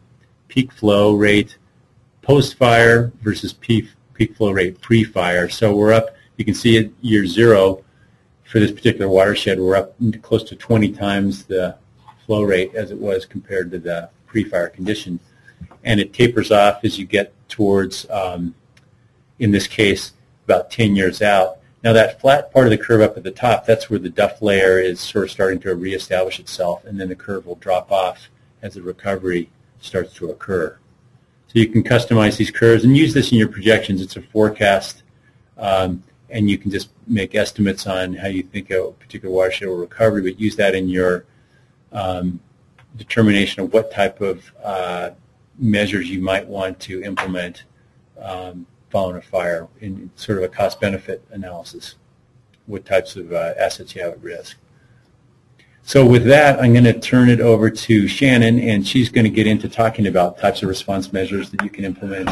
peak flow rate post-fire versus peak flow rate pre-fire. So we're up, you can see at year 0, for this particular watershed, we're up close to 20 times the flow rate as it was compared to the pre-fire condition. And it tapers off as you get towards, in this case, about 10 years out. Now that flat part of the curve up at the top, that's where the duff layer is sort of starting to reestablish itself, and then the curve will drop off as the recovery starts to occur. So you can customize these curves and use this in your projections. It's a forecast. And you can just make estimates on how you think a particular watershed will recover, but use that in your determination of what type of measures you might want to implement following a fire in sort of a cost-benefit analysis, what types of assets you have at risk. So with that, I'm going to turn it over to Shannon, and she's going to get into talking about types of response measures that you can implement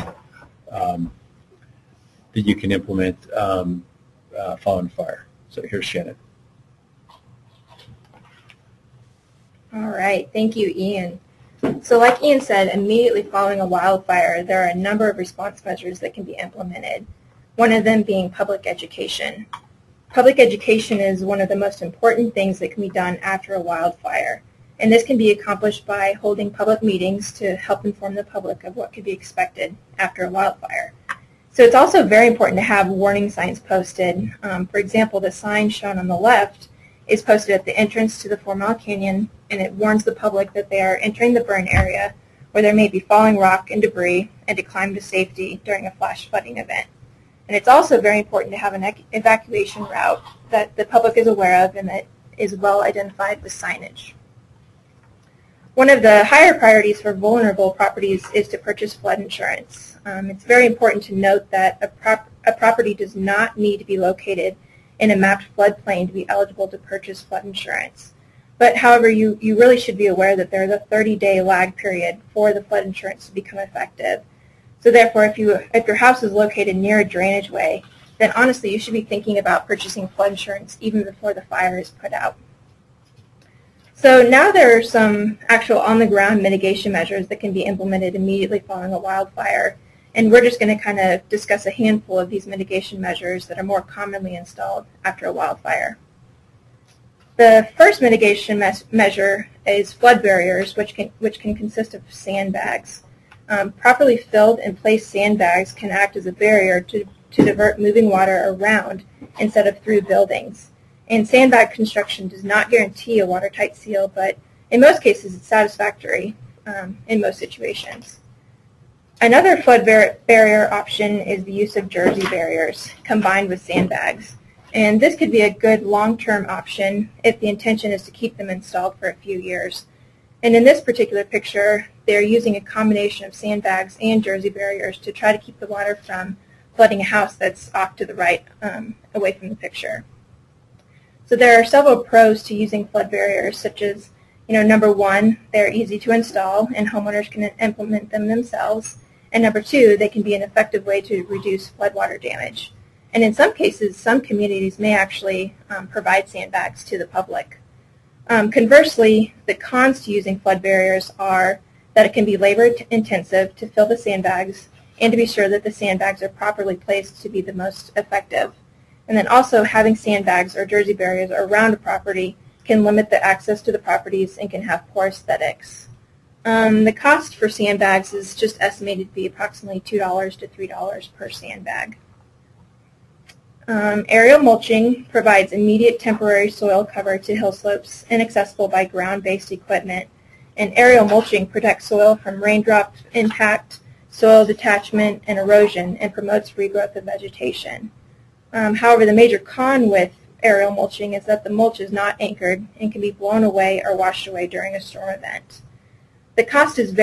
following fire. So here's Shannon. All right, thank you, Ian. So like Ian said, immediately following a wildfire, there are a number of response measures that can be implemented, one of them being public education. Public education is one of the most important things that can be done after a wildfire. And this can be accomplished by holding public meetings to help inform the public of what could be expected after a wildfire. So it's also very important to have warning signs posted. For example, the sign shown on the left is posted at the entrance to the 4 Mile Canyon, and it warns the public that they are entering the burn area where there may be falling rock and debris and to climb to safety during a flash flooding event. And it's also very important to have an evacuation route that the public is aware of and that is well identified with signage. One of the higher priorities for vulnerable properties is to purchase flood insurance. It's very important to note that a property does not need to be located in a mapped floodplain to be eligible to purchase flood insurance. But however, you really should be aware that there is a 30-day lag period for the flood insurance to become effective. So therefore, if your house is located near a drainage way, then honestly you should be thinking about purchasing flood insurance even before the fire is put out. So now there are some actual on-the-ground mitigation measures that can be implemented immediately following a wildfire, and we're just going to kind of discuss a handful of these mitigation measures that are more commonly installed after a wildfire. The first mitigation measure is flood barriers, which can consist of sandbags. Properly filled and placed sandbags can act as a barrier to divert moving water around instead of through buildings. And sandbag construction does not guarantee a watertight seal, but in most cases it's satisfactory in most situations. Another flood barrier option is the use of jersey barriers combined with sandbags. And this could be a good long-term option if the intention is to keep them installed for a few years. And in this particular picture, they're using a combination of sandbags and jersey barriers to try to keep the water from flooding a house that's off to the right, away from the picture. So there are several pros to using flood barriers, such as, number one, they're easy to install and homeowners can implement them themselves. And number two, they can be an effective way to reduce floodwater damage. And in some cases, some communities may actually provide sandbags to the public. Conversely, the cons to using flood barriers are that it can be labor intensive to fill the sandbags and to be sure that the sandbags are properly placed to be the most effective. And then also having sandbags or jersey barriers around a property can limit the access to the properties and can have poor aesthetics. The cost for sandbags is just estimated to be approximately $2 to $3 per sandbag. Aerial mulching provides immediate temporary soil cover to hill slopes inaccessible by ground-based equipment. And aerial mulching protects soil from raindrop impact, soil detachment, and erosion, and promotes regrowth of vegetation. However, the major con with aerial mulching is that the mulch is not anchored and can be blown away or washed away during a storm event. The cost is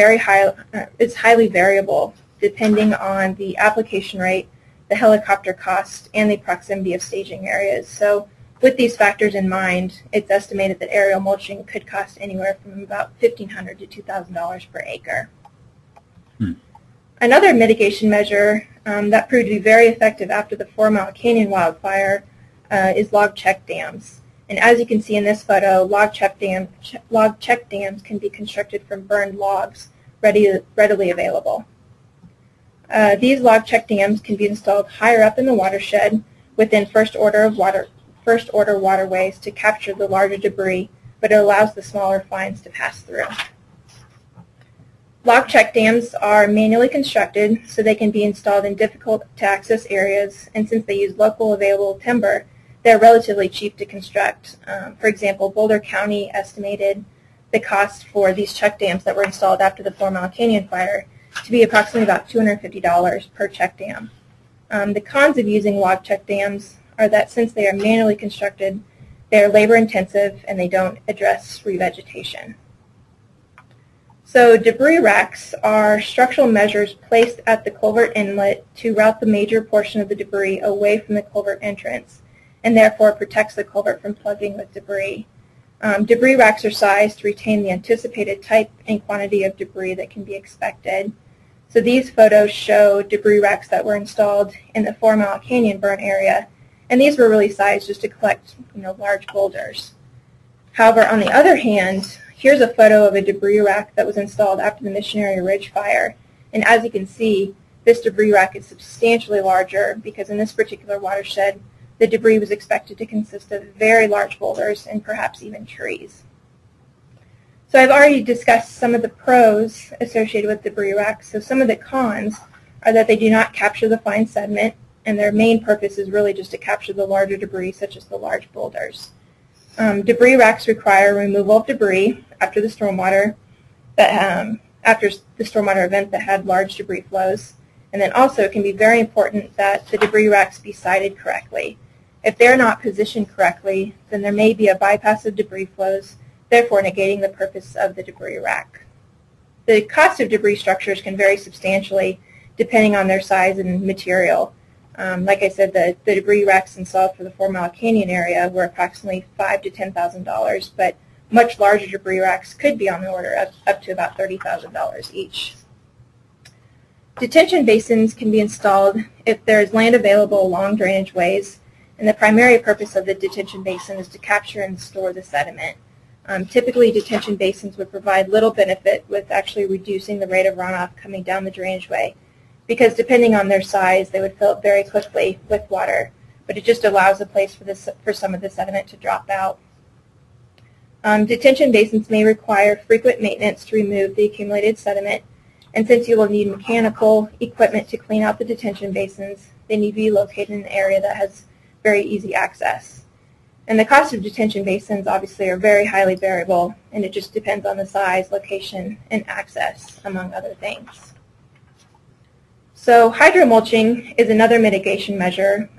highly variable depending on the application rate, the helicopter cost, and the proximity of staging areas. So with these factors in mind, it's estimated that aerial mulching could cost anywhere from about $1,500 to $2,000 per acre. Another mitigation measure that proved to be very effective after the 4 Mile Canyon wildfire is log check dams. And as you can see in this photo, log check dams can be constructed from burned logs readily available. These log check dams can be installed higher up in the watershed within first order waterways to capture the larger debris, but it allows the smaller fines to pass through. Log check dams are manually constructed, so they can be installed in difficult-to-access areas, and since they use local available timber, they're relatively cheap to construct. For example, Boulder County estimated the cost for these check dams that were installed after the 4 Mile Canyon fire to be approximately about $250 per check dam. The cons of using log check dams are that since they are manually constructed, they are labor-intensive and they don't address revegetation. So debris racks are structural measures placed at the culvert inlet to route the major portion of the debris away from the culvert entrance, and therefore protects the culvert from plugging with debris. Debris racks are sized to retain the anticipated type and quantity of debris that can be expected. So these photos show debris racks that were installed in the 4 Mile Canyon burn area, and these were really sized just to collect large boulders. However, on the other hand, here's a photo of a debris rack that was installed after the Missionary Ridge fire, and as you can see, this debris rack is substantially larger because in this particular watershed, the debris was expected to consist of very large boulders and perhaps even trees. So I've already discussed some of the pros associated with debris racks. So some of the cons are that they do not capture the fine sediment, and their main purpose is really just to capture the larger debris, such as the large boulders. Debris racks require removal of debris after the stormwater event that had large debris flows. And then also it can be very important that the debris racks be sited correctly. If they're not positioned correctly, then there may be a bypass of debris flows, therefore negating the purpose of the debris rack. The cost of debris structures can vary substantially depending on their size and material. Like I said, the debris racks installed for the 4 Mile Canyon area were approximately $5,000 to $10,000, but much larger debris racks could be on the order of up to about $30,000 each. Detention basins can be installed if there is land available along drainage ways, and the primary purpose of the detention basin is to capture and store the sediment. Typically, detention basins would provide little benefit with actually reducing the rate of runoff coming down the drainage way, because depending on their size, they would fill up very quickly with water, but it just allows a place for some of the sediment to drop out. Detention basins may require frequent maintenance to remove the accumulated sediment, and since you will need mechanical equipment to clean out the detention basins, they need to be located in an area that has very easy access. And the cost of detention basins obviously are very highly variable, and it just depends on the size, location, and access, among other things. So hydromulching is another mitigation measure.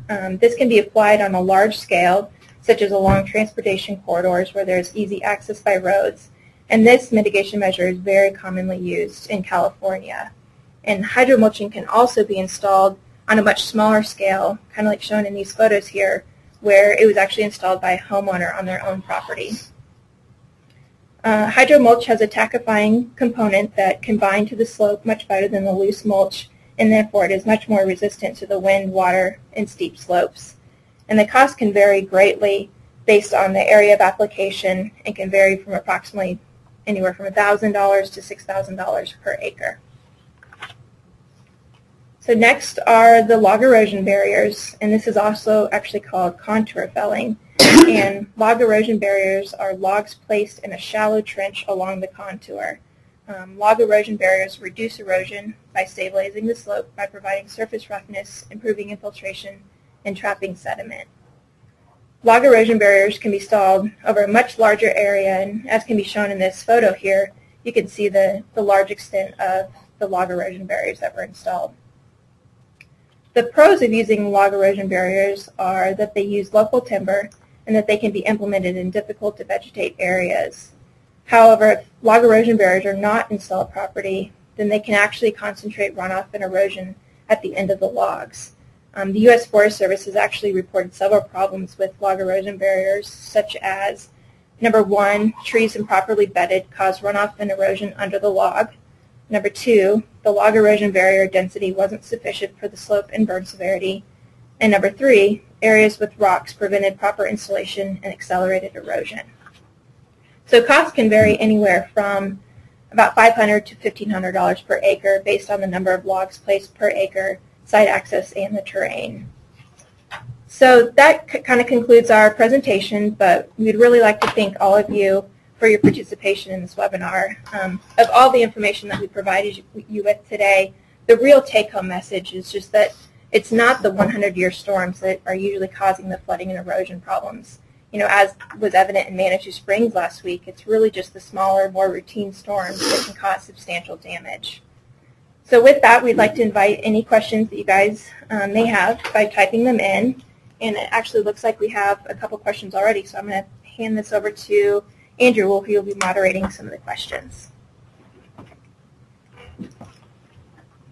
This can be applied on a large scale, such as along transportation corridors where there's easy access by roads. And this mitigation measure is very commonly used in California. And hydromulching can also be installed on a much smaller scale, kind of like shown in these photos here, where it was actually installed by a homeowner on their own property. Hydromulch has a tackifying component that can bind to the slope much better than the loose mulch, and therefore it is much more resistant to the wind, water, and steep slopes. And the cost can vary greatly based on the area of application and can vary from approximately anywhere from $1,000 to $6,000 per acre. So next are the log erosion barriers, and this is also actually called contour felling. And log erosion barriers are logs placed in a shallow trench along the contour. Log erosion barriers reduce erosion by stabilizing the slope by providing surface roughness, improving infiltration, and trapping sediment. Log erosion barriers can be installed over a much larger area, and as can be shown in this photo here, you can see the large extent of the log erosion barriers that were installed. The pros of using log erosion barriers are that they use local timber and that they can be implemented in difficult to vegetate areas. However, if log erosion barriers are not installed properly, then they can actually concentrate runoff and erosion at the end of the logs. The U.S. Forest Service has actually reported several problems with log erosion barriers, such as, number one, trees improperly bedded cause runoff and erosion under the log. Number two, the log erosion barrier density wasn't sufficient for the slope and burn severity. And number three, areas with rocks prevented proper installation and accelerated erosion. So costs can vary anywhere from about $500 to $1,500 per acre based on the number of logs placed per acre, site access, and the terrain. So that kind of concludes our presentation, but we'd really like to thank all of you for your participation in this webinar. Of all the information that we provided you with today, the real take-home message is just that it's not the 100-year storms that are usually causing the flooding and erosion problems. You know, as was evident in Manitou Springs last week, it's really just the smaller, more routine storms that can cause substantial damage. So with that, we'd like to invite any questions that you guys may have by typing them in. And it actually looks like we have a couple questions already, so I'm going to hand this over to Andrew, who will be moderating some of the questions.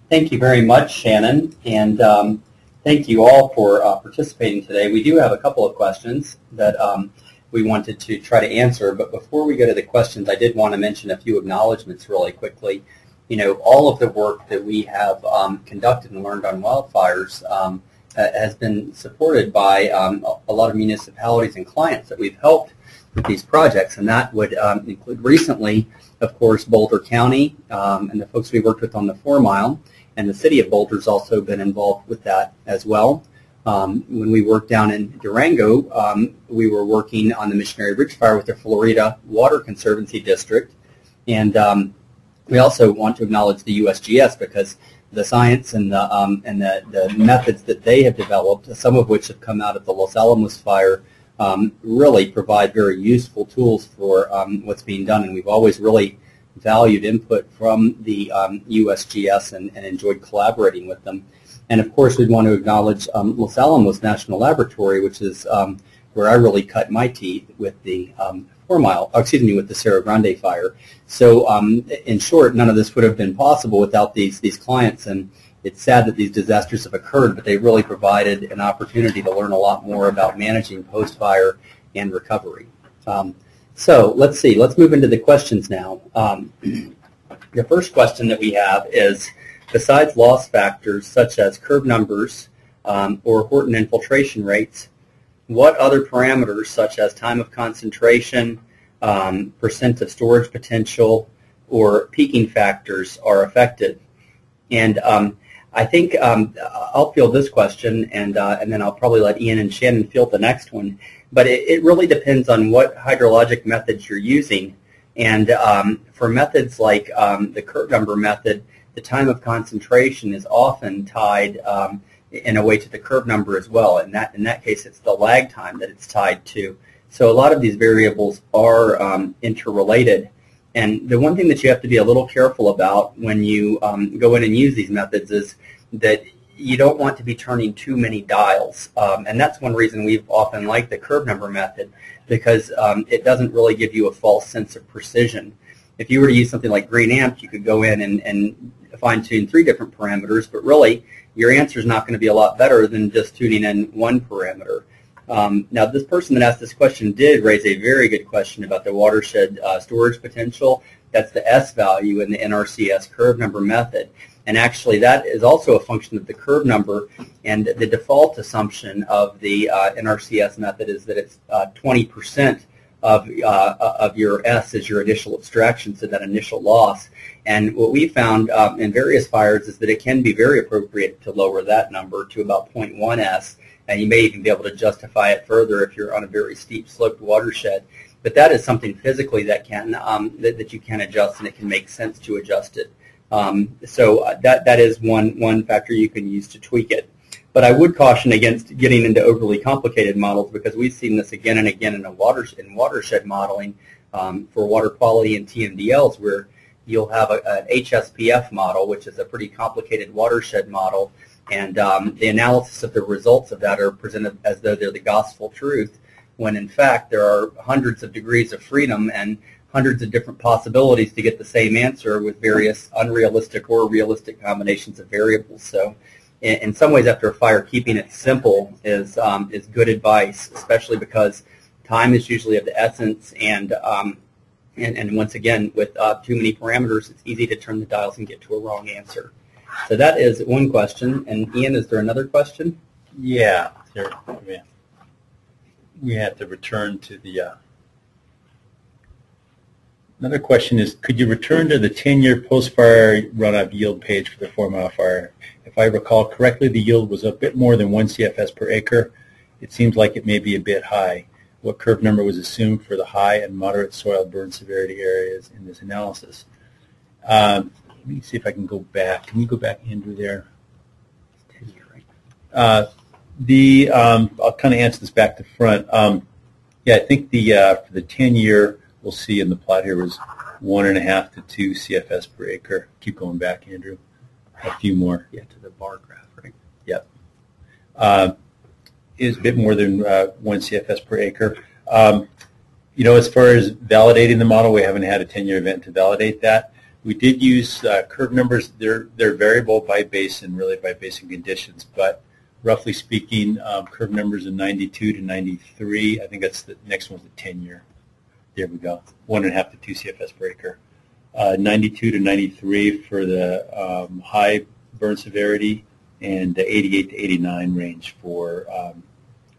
Thank you very much, Shannon, and thank you all for participating today. We do have a couple of questions that we wanted to try to answer, but before we go to the questions, I did want to mention a few acknowledgments really quickly. You know, all of the work that we have conducted and learned on wildfires has been supported by a lot of municipalities and clients that we've helped with these projects, and that would include recently, of course, Boulder County and the folks we worked with on the 4 Mile, and the city of Boulder's also been involved with that as well. When we worked down in Durango, we were working on the Missionary Ridge Fire with the Florida Water Conservancy District. And we also want to acknowledge the USGS because the science and the methods that they have developed, some of which have come out of the Los Alamos fire, really provide very useful tools for what's being done. And we've always really valued input from the USGS and enjoyed collaborating with them. And of course, we'd want to acknowledge Los Alamos National Laboratory, which is where I really cut my teeth with the with the Cerro Grande fire. So in short, none of this would have been possible without these clients, and it's sad that these disasters have occurred, but they really provided an opportunity to learn a lot more about managing post-fire and recovery. So let's see, let's move into the questions now. The first question that we have is, besides loss factors such as curve numbers or Horton infiltration rates, what other parameters such as time of concentration, percent of storage potential, or peaking factors are affected? And I think I'll field this question, and then I'll probably let Ian and Shannon field the next one. But it really depends on what hydrologic methods you're using. And for methods like the curve number method, the time of concentration is often tied in a way to the curve number as well. In that case, it's the lag time that it's tied to. So a lot of these variables are interrelated. And the one thing that you have to be a little careful about when you go in and use these methods is that you don't want to be turning too many dials. And that's one reason we've often liked the curve number method, because it doesn't really give you a false sense of precision. If you were to use something like Green Amp, you could go in and fine-tune 3 different parameters, but really your answer is not going to be a lot better than just tuning in one parameter. Now, this person that asked this question did raise a very good question about the watershed storage potential. That's the S value in the NRCS curve number method. And actually, that is also a function of the curve number. And the default assumption of the NRCS method is that it's 20% of your S is your initial extraction, so that initial loss. And what we found in various fires is that it can be very appropriate to lower that number to about 0.1 S. And you may even be able to justify it further if you're on a very steep sloped watershed. But that is something physically that can that you can adjust, and it can make sense to adjust it. So that is one factor you can use to tweak it. But I would caution against getting into overly complicated models, because we've seen this again and again in watershed modeling for water quality and TMDLs, where you'll have an HSPF model, which is a pretty complicated watershed model, and the analysis of the results of that are presented as though they're the gospel truth, when in fact there are hundreds of degrees of freedom and hundreds of different possibilities to get the same answer with various unrealistic or realistic combinations of variables. So in some ways, after a fire, keeping it simple is good advice, especially because time is usually of the essence, and once again, with too many parameters, it's easy to turn the dials and get to a wrong answer. So that is one question. And Ian, is there another question? Yeah, we have to return to the. Another question is, could you return to the 10-year post-fire runoff yield page for the 4 Mile fire? If I recall correctly, the yield was a bit more than 1 CFS per acre. It seems like it may be a bit high. What curve number was assumed for the high and moderate soil burn severity areas in this analysis? Let me see if I can go back. Can you go back, Andrew, there? 10-year, right? I'll kind of answer this back to front. Yeah, I think for the 10-year, we'll see in the plot here was 1.5 to 2 CFS per acre. Keep going back, Andrew. A few more. Yeah, to the bar graph, right? Yep. Is a bit more than 1 CFS per acre. As far as validating the model, we haven't had a 10-year event to validate that. We did use curve numbers. They're variable by basin, really by basin conditions, but roughly speaking, curve numbers in 92 to 93. I think that's the next one's the 10-year. There we go, 1.5 to 2 CFS per acre. 92 to 93 for the high burn severity, and the 88 to 89 range for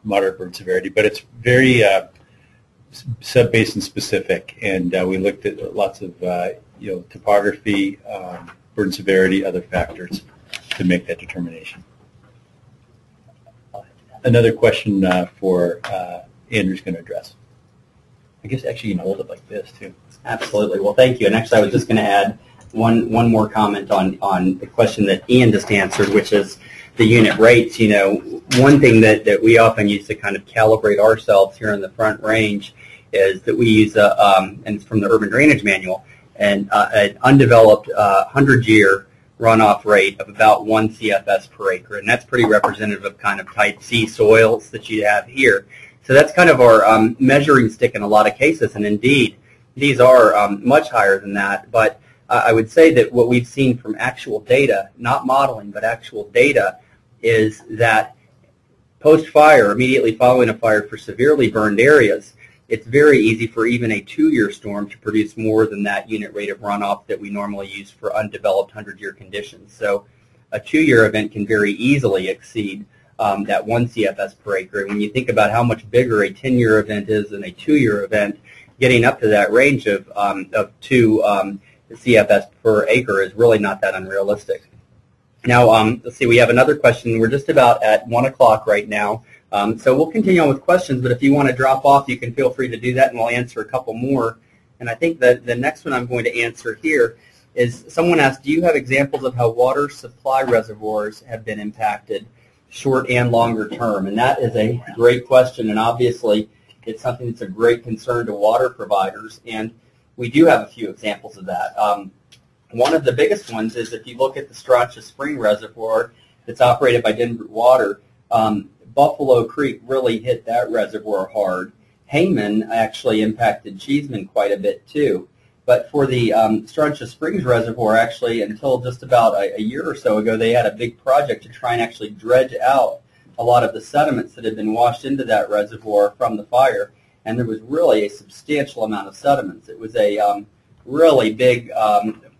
moderate burn severity. But it's very sub-basin specific, and we looked at lots of topography, burn severity, other factors to make that determination. Another question for Andrew's going to address. I guess actually you can hold it like this too. Absolutely. Well, thank you. And actually, I was just going to add one more comment on the question that Ian just answered, which is the unit rates. You know, one thing that we often use to kind of calibrate ourselves here in the Front Range is that we use and it's from the Urban Drainage Manual, and an undeveloped 100-year runoff rate of about 1 CFS per acre, and that's pretty representative of kind of type C soils that you have here. So that's kind of our measuring stick in a lot of cases, and indeed, these are much higher than that. But I would say that what we've seen from actual data, not modeling, but actual data, is that post-fire, immediately following a fire for severely burned areas, it's very easy for even a 2-year storm to produce more than that unit rate of runoff that we normally use for undeveloped 100-year conditions. So a 2-year event can very easily exceed that 1 CFS per acre. And when you think about how much bigger a 10-year event is than a 2-year event, getting up to that range of 2 CFS per acre is really not that unrealistic. Now, let's see, we have another question. We're just about at 1 o'clock right now. So we'll continue on with questions, but if you want to drop off, you can feel free to do that, and we'll answer a couple more. And I think that the next one I'm going to answer here is someone asked, do you have examples of how water supply reservoirs have been impacted, short and longer term? And that is a great question, and obviously it's something that's a great concern to water providers, and we do have a few examples of that. One of the biggest ones is if you look at the Strontia Spring Reservoir that's operated by Denver Water, Buffalo Creek really hit that reservoir hard. Hayman actually impacted Cheeseman quite a bit too. But for the Strontia Springs Reservoir, actually, until just about a year or so ago, they had a big project to try and actually dredge out a lot of the sediments that had been washed into that reservoir from the fire. And there was really a substantial amount of sediments. It was a really big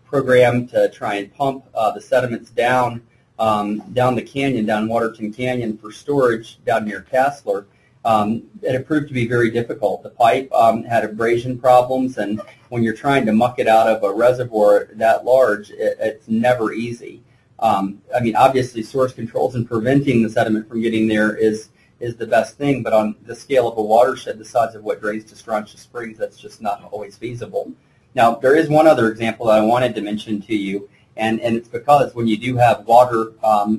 program to try and pump the sediments down the canyon, down Waterton Canyon for storage down near Castler. It proved to be very difficult. The pipe had abrasion problems, and when you're trying to muck it out of a reservoir that large, it's never easy. I mean, obviously, source controls and preventing the sediment from getting there is the best thing, but on the scale of a watershed the size of what drains to Strontia Springs, that's just not always feasible. Now, there is one other example that I wanted to mention to you, and it's because when you do have water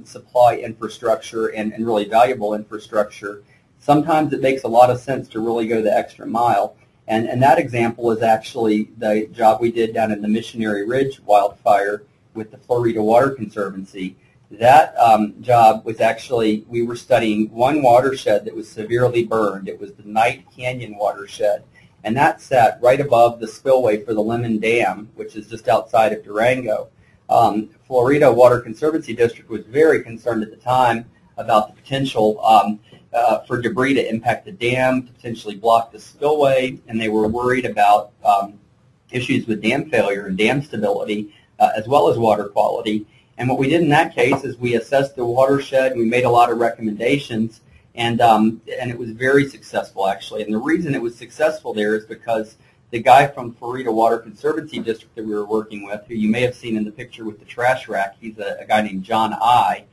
supply infrastructure and really valuable infrastructure, sometimes it makes a lot of sense to really go the extra mile. And that example is actually the job we did down in the Missionary Ridge wildfire with the Florida Water Conservancy. That job was actually, we were studying one watershed that was severely burned. It was the Knight Canyon watershed. And that sat right above the spillway for the Lemon Dam, which is just outside of Durango. Florida Water Conservancy District was very concerned at the time about the potential for debris to impact the dam, to potentially block the spillway, and they were worried about issues with dam failure and dam stability, as well as water quality. And what we did in that case is we assessed the watershed, and we made a lot of recommendations, and it was very successful, actually. And the reason it was successful there is because the guy from Florida Water Conservancy District that we were working with, who you may have seen in the picture with the trash rack, he's a guy named John I.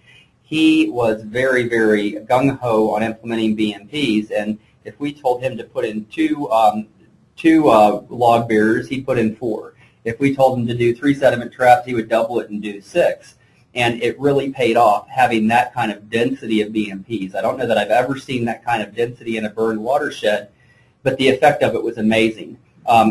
He was very, very gung-ho on implementing BMPs, and if we told him to put in two log barriers, he'd put in 4. If we told him to do 3 sediment traps, he would double it and do 6. And it really paid off having that kind of density of BMPs. I don't know that I've ever seen that kind of density in a burned watershed, but the effect of it was amazing.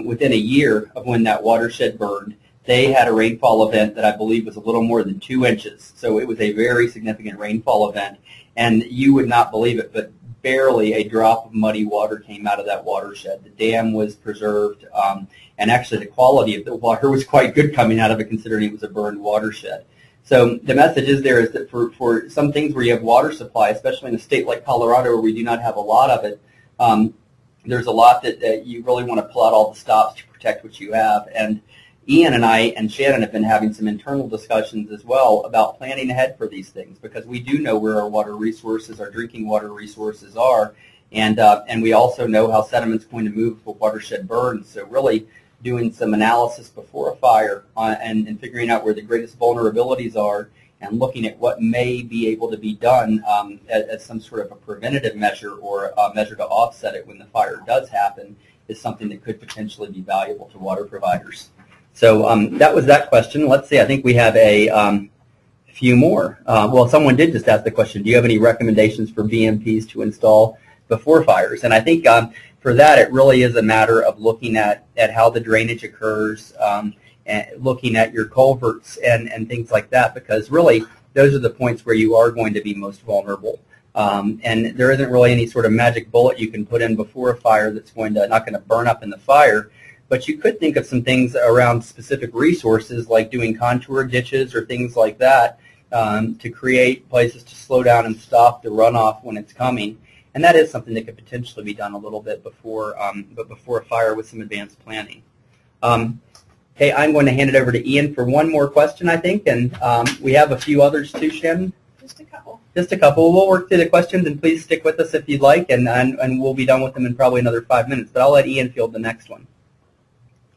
Within a year of when that watershed burned, they had a rainfall event that I believe was a little more than 2 inches. So it was a very significant rainfall event. And you would not believe it, but barely a drop of muddy water came out of that watershed. The dam was preserved, and actually the quality of the water was quite good coming out of it, considering it was a burned watershed. So the message is there is that for some things where you have water supply, especially in a state like Colorado where we do not have a lot of it, there's a lot that you really want to pull out all the stops to protect what you have. And Ian and I and Shannon have been having some internal discussions as well about planning ahead for these things, because we do know where our water resources, our drinking water resources are, and we also know how sediment's going to move if a watershed burns. So really doing some analysis before a fire and figuring out where the greatest vulnerabilities are and looking at what may be able to be done as some sort of a preventative measure or a measure to offset it when the fire does happen is something that could potentially be valuable to water providers. So that was that question. Let's see, I think we have a few more. Well, someone did just ask the question, do you have any recommendations for BMPs to install before fires? And I think for that, it really is a matter of looking at how the drainage occurs, and looking at your culverts and things like that, because really those are the points where you are going to be most vulnerable. And there isn't really any sort of magic bullet you can put in before a fire that's not going to burn up in the fire. But you could think of some things around specific resources, like doing contour ditches or things like that, to create places to slow down and stop the runoff when it's coming. And that is something that could potentially be done a little bit before a fire with some advanced planning. Okay, I'm going to hand it over to Ian for one more question, I think, and we have a few others too, Shannon. Just a couple. Just a couple. We'll work through the questions, and please stick with us if you'd like, and we'll be done with them in probably another 5 minutes. But I'll let Ian field the next one.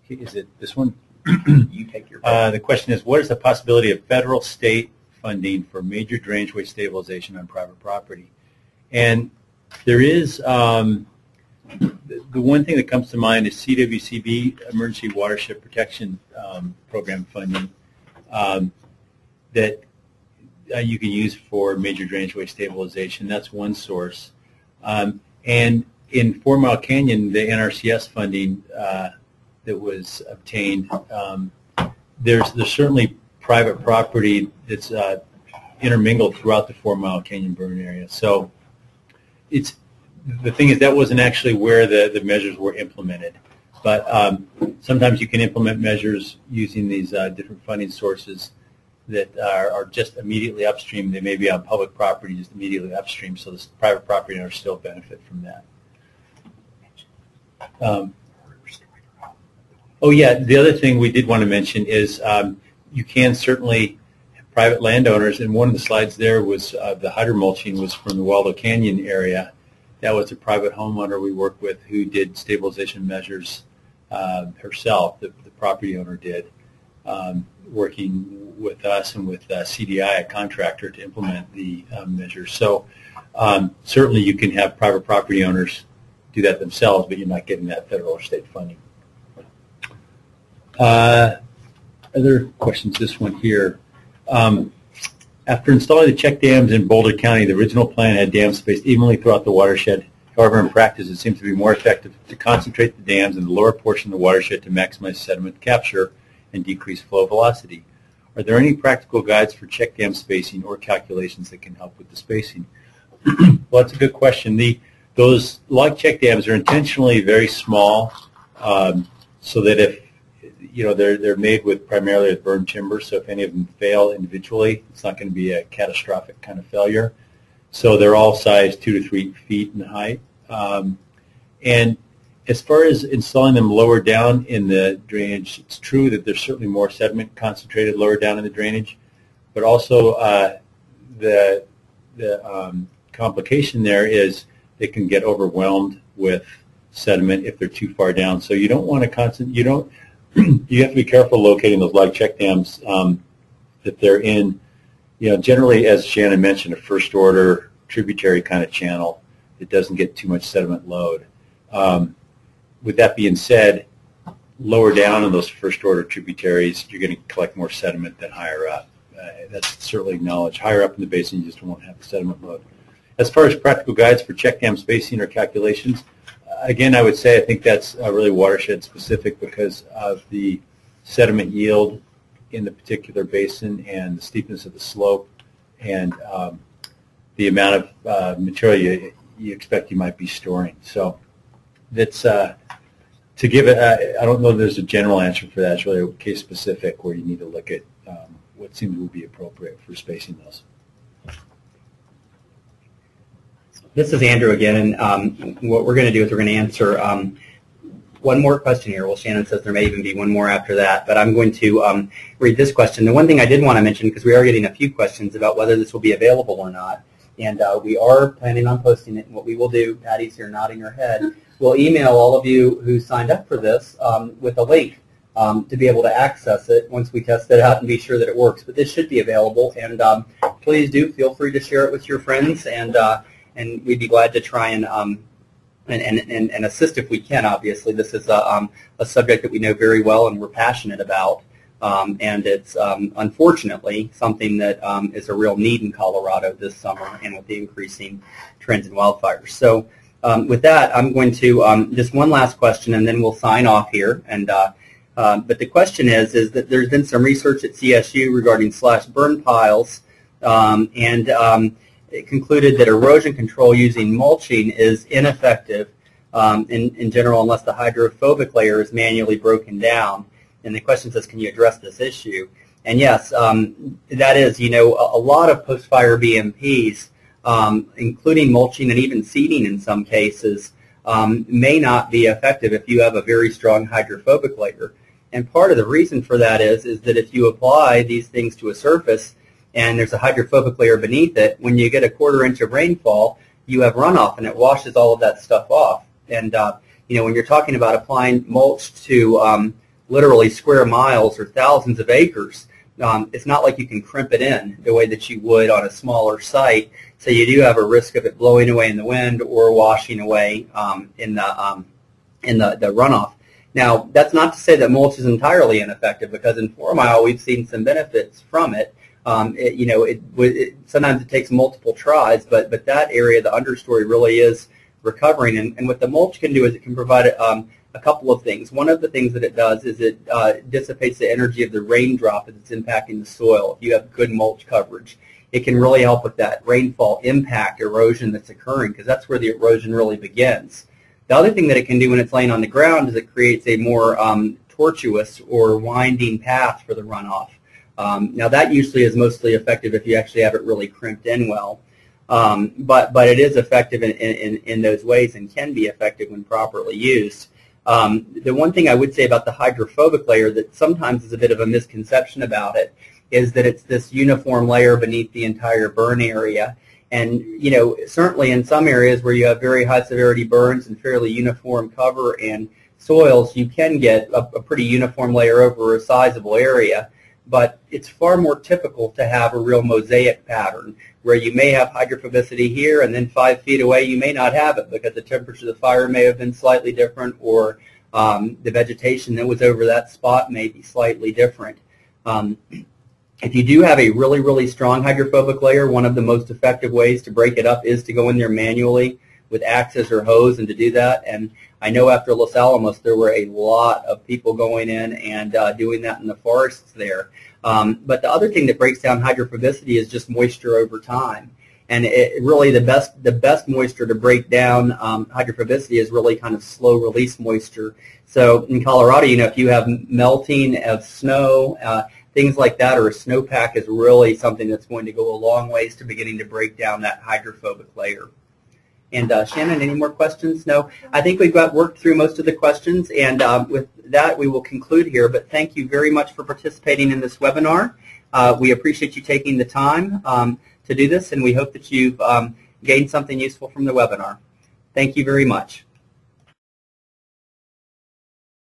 Okay, is it this one? You take your question. The question is, what is the possibility of federal state funding for major drainageway stabilization on private property? And there is, the one thing that comes to mind is CWCB, Emergency Watershed Protection Program funding, that you can use for major drainageway stabilization. That's one source. And in 4 Mile Canyon, the NRCS funding that was obtained, there's certainly private property that's intermingled throughout the 4 Mile Canyon burn area. So the thing is, that wasn't actually where the measures were implemented. But sometimes you can implement measures using these different funding sources that are just immediately upstream. They may be on public property just immediately upstream, so the private property owners still benefit from that. Oh yeah, the other thing we did want to mention is you can certainly, private landowners, and one of the slides there was the hydromulching was from the Waldo Canyon area. That was a private homeowner we worked with who did stabilization measures herself, the property owner did, working with us and with CDI, a contractor, to implement the measures. So certainly you can have private property owners do that themselves, but you're not getting that federal or state funding. Other questions, this one here. After installing the check dams in Boulder County, the original plan had dams spaced evenly throughout the watershed. However, in practice, it seems to be more effective to concentrate the dams in the lower portion of the watershed to maximize sediment capture and decrease flow velocity. Are there any practical guides for check dam spacing or calculations that can help with the spacing? Well, that's a good question. Those log check dams are intentionally very small, so that if they're made primarily with burned timber, so if any of them fail individually, it's not going to be a catastrophic kind of failure. So they're all sized 2 to 3 feet in height. And as far as installing them lower down in the drainage, it's true that there's certainly more sediment concentrated lower down in the drainage, but also the complication there is they can get overwhelmed with sediment if they're too far down. So you don't want to you have to be careful locating those log check dams that they're in. Generally, as Shannon mentioned, a first order tributary kind of channel that doesn't get too much sediment load. With that being said, lower down in those first order tributaries, you're going to collect more sediment than higher up. That's certainly acknowledged. Higher up in the basin, you just won't have the sediment load. As far as practical guides for check dam spacing or calculations, again, I would say I think that's really watershed specific because of the sediment yield in the particular basin and the steepness of the slope and the amount of material you expect you might be storing. So that's to give it. I don't know if there's a general answer for that. It's really case specific where you need to look at what seems to be appropriate for spacing those. This is Andrew again, and what we're going to do is we're going to answer one more question here. Well, Shannon says there may even be one more after that, but I'm going to read this question. The one thing I did want to mention, because we are getting a few questions about whether this will be available or not, and we are planning on posting it, and what we will do, Patty's here nodding her head, we'll email all of you who signed up for this with a link to be able to access it once we test it out and be sure that it works. But this should be available, and please do feel free to share it with your friends, and we'd be glad to try and and assist if we can, obviously. This is a subject that we know very well and we're passionate about. And it's unfortunately something that is a real need in Colorado this summer and with the increasing trends in wildfires. So with that, I'm going to just one last question and then we'll sign off here. And but the question is that there's been some research at CSU regarding slash burn piles, and it concluded that erosion control using mulching is ineffective in general unless the hydrophobic layer is manually broken down. And the question says, can you address this issue? And yes, that is, a lot of post-fire BMPs, including mulching and even seeding in some cases, may not be effective if you have a very strong hydrophobic layer. And part of the reason for that is that if you apply these things to a surface and there's a hydrophobic layer beneath it, when you get a 1/4 inch of rainfall, you have runoff and it washes all of that stuff off. And, when you're talking about applying mulch to literally square miles or thousands of acres, it's not like you can crimp it in the way that you would on a smaller site. So you do have a risk of it blowing away in the wind or washing away in the runoff. Now, that's not to say that mulch is entirely ineffective, because in 4 Mile we've seen some benefits from it. Sometimes it takes multiple tries, but that area, the understory, really is recovering. And what the mulch can do is it can provide a couple of things. One of the things that it does is it dissipates the energy of the raindrop as it's impacting the soil. If you have good mulch coverage, it can really help with that rainfall impact erosion that's occurring, because that's where the erosion really begins. The other thing that it can do when it's laying on the ground is it creates a more tortuous or winding path for the runoff. Now that usually is mostly effective if you actually have it really crimped in well, but it is effective in those ways and can be effective when properly used. The one thing I would say about the hydrophobic layer that sometimes is a bit of a misconception about it is that it's this uniform layer beneath the entire burn area. And, certainly in some areas where you have very high severity burns and fairly uniform cover and soils, you can get a pretty uniform layer over a sizable area. But it's far more typical to have a real mosaic pattern where you may have hydrophobicity here and then 5 feet away you may not have it because the temperature of the fire may have been slightly different, or the vegetation that was over that spot may be slightly different. If you do have a really, really strong hydrophobic layer, one of the most effective ways to break it up is to go in there manually with axes or hose and to do that. And I know after Los Alamos there were a lot of people going in and doing that in the forests there. But the other thing that breaks down hydrophobicity is just moisture over time. And really the best moisture to break down hydrophobicity is really kind of slow release moisture. So in Colorado, if you have melting of snow, things like that, or a snowpack is really something that's going to go a long ways to beginning to break down that hydrophobic layer. And Shannon, any more questions? No? I think we've worked through most of the questions, and with that we will conclude here. But thank you very much for participating in this webinar. We appreciate you taking the time to do this, and we hope that you've gained something useful from the webinar. Thank you very much.